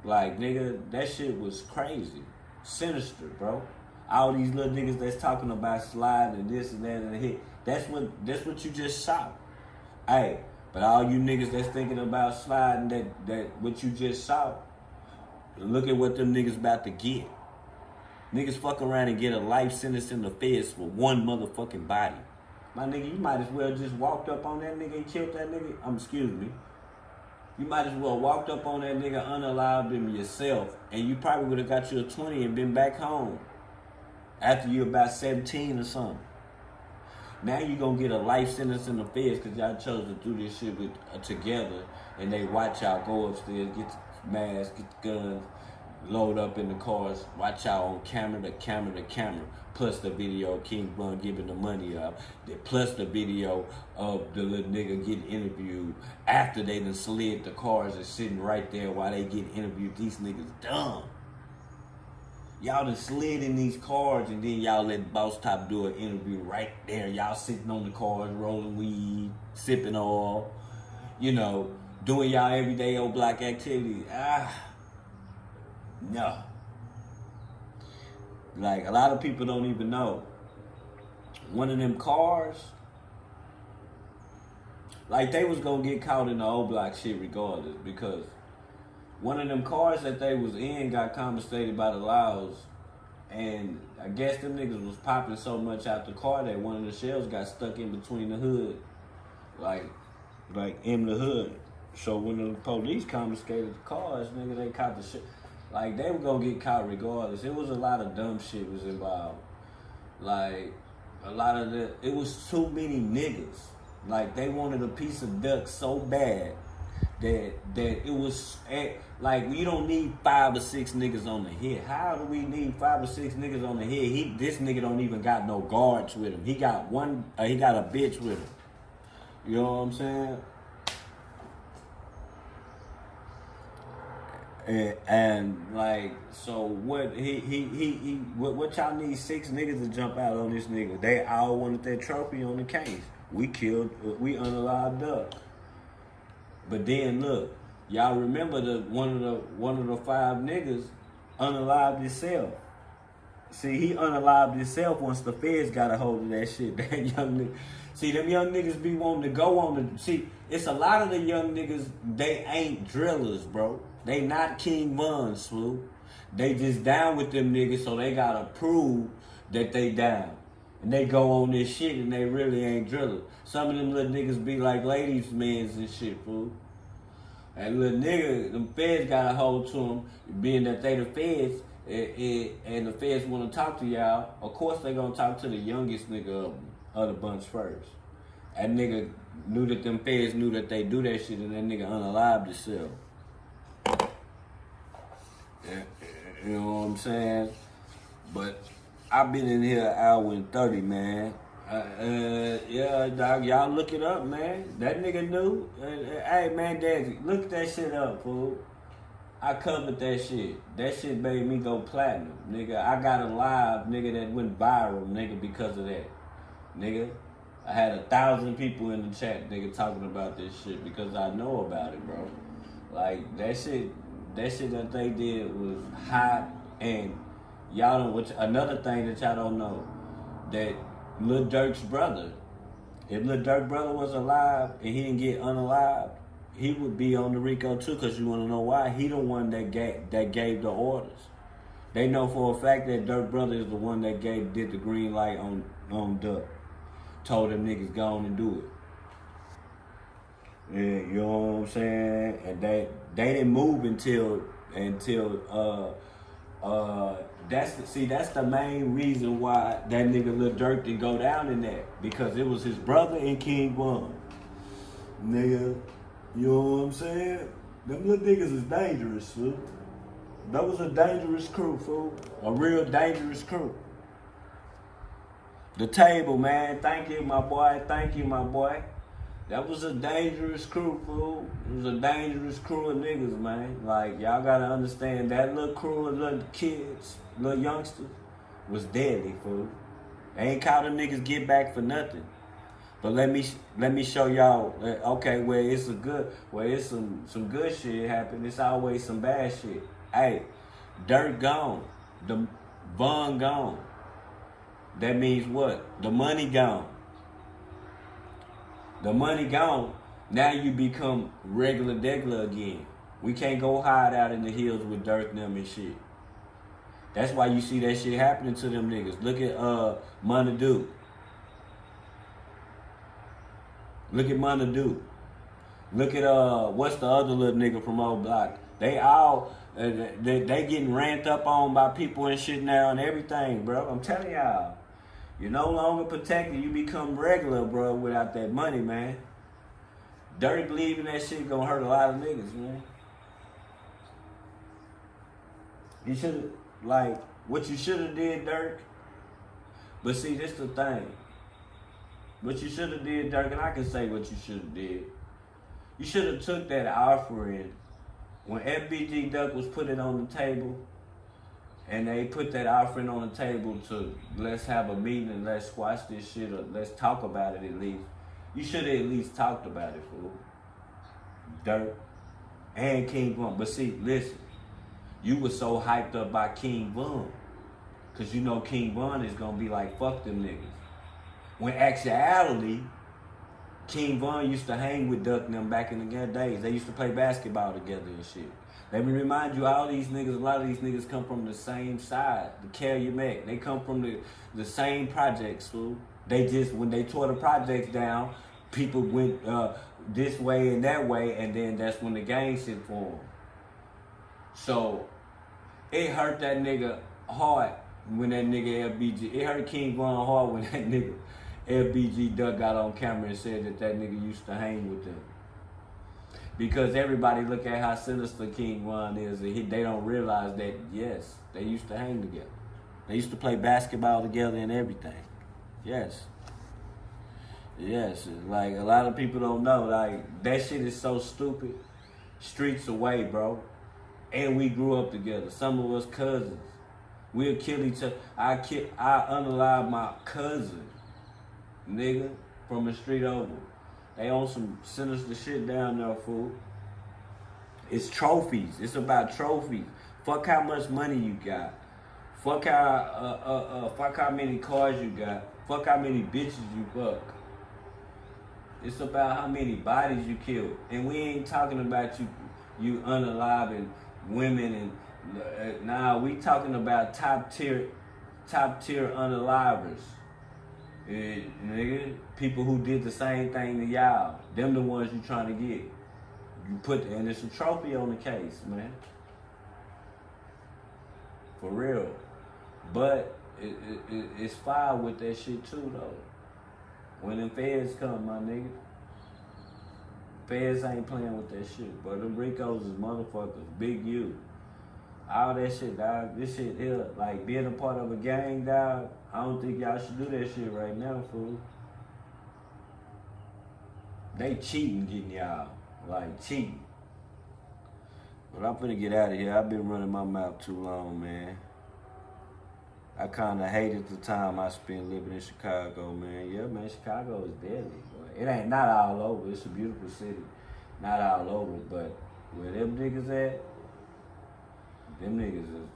like, nigga, that shit was crazy. Sinister, bro. All these little niggas that's talking about sliding and this and that and the hit. That's what you just saw. Hey, but all you niggas that's thinking about sliding that what you just saw, look at what them niggas about to get. Niggas fuck around and get a life sentence in the feds for one motherfucking body. My nigga, you might as well just walked up on that nigga and killed that nigga. Excuse me. You might as well walked up on that nigga, unalived him yourself, and you probably would have got you a 20 and been back home after you're about 17 or something. Now you gonna get a life sentence in the feds because y'all chose to do this shit together, and they watch y'all go upstairs, get the mask, get the guns, load up in the cars, watch y'all on camera to camera to camera, plus the video of King Von giving the money up, plus the video of the little nigga getting interviewed after they done slid the cars and sitting right there while they get interviewed. These niggas dumb. Y'all done slid in these cars and then y'all let Boss Top do an interview right there. Y'all sitting on the cars, rolling weed, sipping oil, you know, doing y'all everyday old black activities. No. Like, a lot of people don't even know. One of them cars, like, they was gonna get caught in the old block shit regardless, because one of them cars that they was in got confiscated by the laws, and I guess them niggas was popping so much out the car that one of the shells got stuck in between the hood, like in the hood. So when the police confiscated the cars, nigga, they caught the shit. Like, they were gonna get caught regardless. It was a lot of dumb shit was involved. Like, a lot of it was too many niggas. Like, they wanted a piece of duck so bad that it was, like, you don't need 5 or 6 niggas on the hit. How do we need 5 or 6 niggas on the hit? This nigga don't even got no guards with him. He got he got a bitch with him. You know what I'm saying? And like, so what what y'all need 6 niggas to jump out on this nigga? They all wanted that trophy on the case. We unalived duck. But then look, y'all remember one of the 5 niggas unalived himself. See, he unalived himself once the feds got a hold of that shit. That young nigga. See, them young niggas be wanting to go on the. See, it's a lot of the young niggas, they ain't drillers, bro. They not King Von, Swoop. They just down with them niggas, so they gotta prove that they down. And they go on this shit and they really ain't drillers. Some of them little niggas be like ladies' mans and shit, fool. And little nigga, them feds got a hold to them, being that they the feds, and the feds want to talk to y'all. Of course they gonna talk to the youngest nigga of the bunch first. That nigga knew that them feds knew that they do that shit, and that nigga unalived himself. You know what I'm saying? But I've been in here an hour and 30, man. Yeah, dog, y'all look it up, man. That nigga knew. Hey, man, Daddy, look that shit up, fool. I covered that shit. That shit made me go platinum, nigga. I got a live, nigga, that went viral, nigga, because of that. Nigga, I had 1,000 people in the chat, nigga, talking about this shit because I know about it, bro. Like, that shit that they did was hot, and y'all don't, another thing that y'all don't know, that Lil Durk's brother, if Lil Durk brother was alive and he didn't get unalived, he would be on the RICO too, because you want to know why? He the one that gave the orders. They know for a fact that Durk brother is the one that did the green light on Duck. Told them niggas go on and do it. Yeah, you know what I'm saying? And they didn't move until that's the main reason why that nigga Lil Durk didn't go down in that, because it was his brother and King Von. Nigga, you know what I'm saying? Them little niggas is dangerous, fool. That was a dangerous crew, fool. A real dangerous crew. The Table, man. Thank you, my boy. Thank you, my boy. That was a dangerous crew, fool. It was a dangerous crew of niggas, man. Like, y'all gotta understand, that little crew of little kids, little youngsters, was deadly, fool. They ain't caught them niggas get back for nothing. But let me show y'all, okay, where it's some good shit happen, it's always some bad shit. Hey, Durk gone. The Von gone. That means what? The money gone. The money gone. Now you become regular degular again. We can't go hide out in the hills with Durk and them and shit. That's why you see that shit happening to them niggas. Look at Money Do. Look at Money Do. Look at what's the other little nigga from Old Block? They all they getting ramped up on by people and shit now and everything, bro. I'm telling y'all. You're no longer protected. You become regular, bro, without that money, man. Durk leaving that shit gonna hurt a lot of niggas, man. You should've, like, what you should've did, Durk. But see, this the thing. What you should've did, Durk, and I can say what you should've did. You should've took that offering when FBG Duck was putting on the table. and they put that offering on the table to let's have a meeting and let's squash this shit or let's talk about it at least. You should have at least talked about it, fool. Dirt and King Von. But see, listen, you was so hyped up by King Von, cause you know King Von is gonna be like, fuck them niggas. When actuality, King Von used to hang with Duck and them back in the days. They used to play basketball together and shit. Let me remind you, all these niggas, a lot of these niggas come from the same side, the Calumet. They come from the same projects, fool. They just, when they tore the projects down, people went this way and that way, and then that's when the gang shit formed. So, it hurt that nigga hard when that nigga LBG, it hurt King Von hard when that nigga LBG Duck got on camera and said that nigga used to hang with them. Because everybody look at how sinister King Von is, and they don't realize that, yes, they used to hang together. They used to play basketball together and everything. Yes. Yes, like, a lot of people don't know, like, that shit is so stupid. Streets away, bro. And we grew up together. Some of us cousins. We'll kill each other. I unalive my cousin, nigga, from the street over. They own some sinister shit down there, fool. It's trophies. It's about trophies. Fuck how much money you got. Fuck how many cars you got. Fuck how many bitches you fuck. It's about how many bodies you killed. And we ain't talking about you unaliving women and nah, we talking about top tier unalivers. Nigga, people who did the same thing to y'all. Them the ones you trying to get. You put, and it's a trophy on the case, man. For real. But it's fire with that shit too, though. When them feds come, my nigga. Feds ain't playing with that shit. But them Ricos is motherfuckers. Big U. All that shit, dog. This shit here, like being a part of a gang, dog. I don't think y'all should do that shit right now, fool. They cheating getting y'all. Like, cheating. But I'm finna get out of here. I've been running my mouth too long, man. I kinda hated the time I spent living in Chicago, man. Yeah, man, Chicago is deadly. Boy. It ain't not all over. It's a beautiful city. Not all over, but where them niggas at, them niggas is,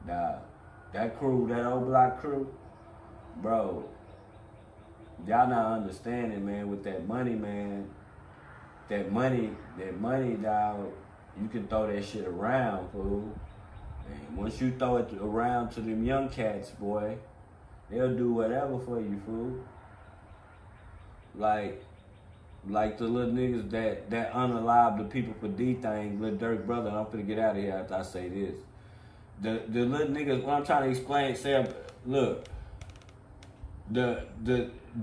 dog. That crew, that old block crew, bro, y'all not understanding, man, with that money, man. That money, dog, you can throw that shit around, fool. And once you throw it around to them young cats, boy, they'll do whatever for you, fool. Like the little niggas that unalive the people for D-Thing, Lil Durk brother, and I'm finna get out of here after I say this. The little niggas, what I'm trying to explain, say, look, the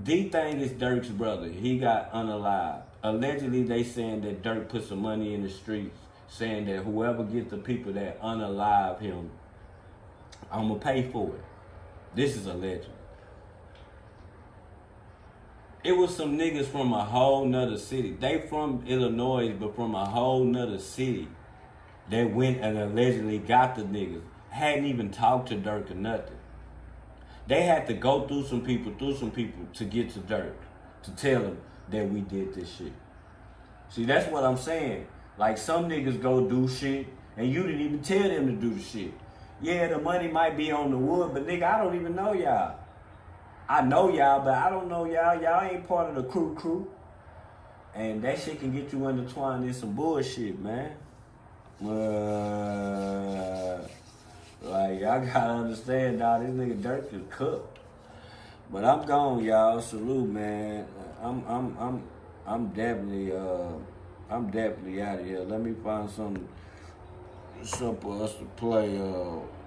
D-Thing is Durk's brother. He got unalived. Allegedly, they saying that Durk put some money in the streets, saying that whoever gets the people that unalive him, I'm gonna pay for it. This is alleged. It was some niggas from a whole nother city. They from Illinois, but from a whole nother city that went and allegedly got the niggas. Hadn't even talked to Durk or nothing. They had to go through some people to get to Durk, to tell him that we did this shit. See, that's what I'm saying. Like, some niggas go do shit, and you didn't even tell them to do the shit. Yeah, the money might be on the wood, but nigga, I don't even know y'all. I know y'all, but I don't know y'all. Y'all ain't part of the crew. And that shit can get you intertwined in some bullshit, man. Like, y'all gotta understand, dog, this nigga Durk is cooked. But I'm gone, y'all. Salute, man. I'm definitely out of here. Let me find something for us to play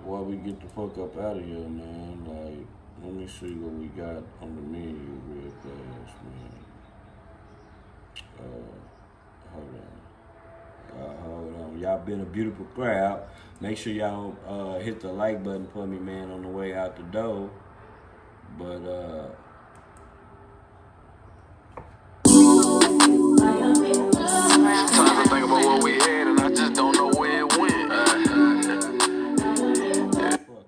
while we get the fuck up out of here, man. Like, let me see what we got on the menu real fast, man. Hold on. Y'all been a beautiful crowd. Make sure y'all hit the like button for me, man, on the way out the door. But time to think about what we had, and I just don't know where it went. fuck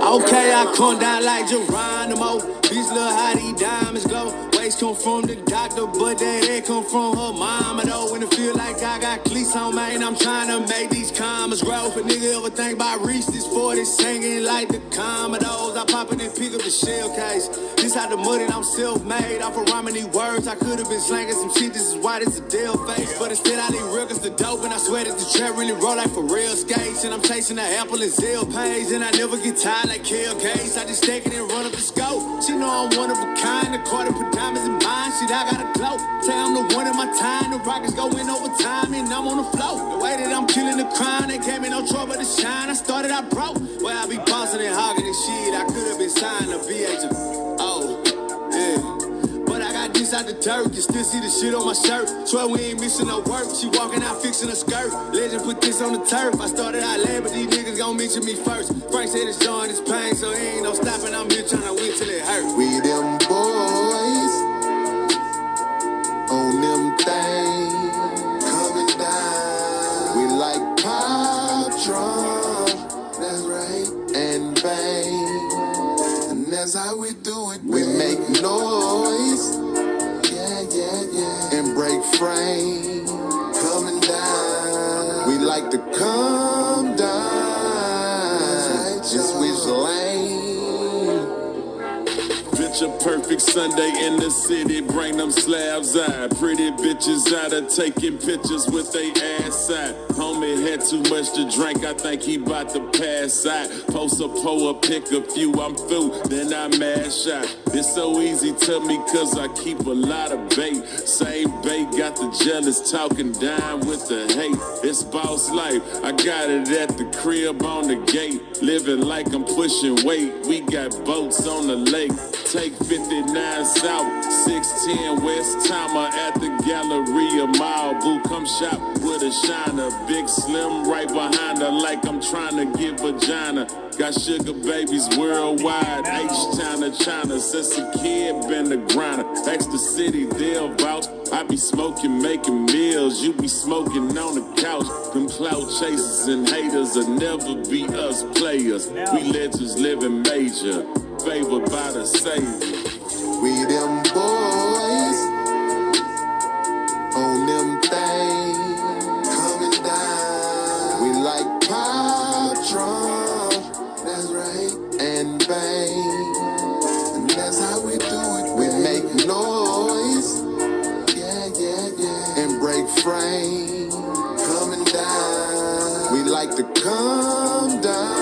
Okay, I come down like Geronimo. Bitch, look how these diamonds glow. Waist come from the doctor, but that head come from her mama, though. When it feel like I got cleats on, man, I'm trying to make these commas grow. If a nigga ever think about reach this 40, singing like the Commodores. I pop it and pick up the shell case. This out the mud and I'm self-made. Off of rhyming these words, I could have been slanging some shit. This is why this a deal face. But instead I leave records to dope, and I swear that the trap really roll like for real skates. And I'm chasing the Apple and Zell page, and I never get tired like Kill Gates. I just stack it and run up the scope. She know I'm one of a kind. The Carter put diamonds in mine. Shit, I got a glow. Say I'm the one in my time. The Rockets go in overtime, and I'm on the flow. The way that I'm killing the crime, they gave me no trouble to shine. I started out broke. Well, I be bouncing and hogging and shit. I could have been signed to VH. Oh, yeah. But I got this out the dirt. You still see the shit on my shirt. Swear we ain't missing no work. She walking out fixing a skirt. Legend put this on the turf. I started out late, but these niggas gon' mention me first. Frank said it's showing his pain, so ain't no stopping. I'm here trying to win till it hurt. We them boys on them things coming down. We like pop drum, that's right, and bang, and that's how we do it. We make noise, yeah, yeah, yeah, and break frame coming down. We like to come down, just switch lane. Picture perfect Sunday in the city, bring them slabs out. Pretty bitches out of taking pictures with they ass out. Homie had too much to drink, I think he bout to pass out. Post a poa, pick a few, I'm through, then I mash out. It's so easy to me cause I keep a lot of bait. Same bait, got the jealous talking down with the hate. It's boss life, I got it at the crib on the gate. Living like I'm pushing weight, we got boats on the lake. Take 59 South, 610 West Timer at the Galleria Malibu. Come shop with a shiner. Big Slim right behind her like I'm trying to get vagina. Got sugar babies worldwide, H-Town to China. Since a kid been the grinder. Ask the city, they'll vouch. I be smoking, making meals. You be smoking on the couch. Them clout chasers and haters will never be us players. We legends living major. Favored by the Savior. We them boys on them things coming down. We like pop drum, that's right, and bang, and that's how we do it. We make noise, yeah, yeah, yeah, and break frame coming down. We like to come down.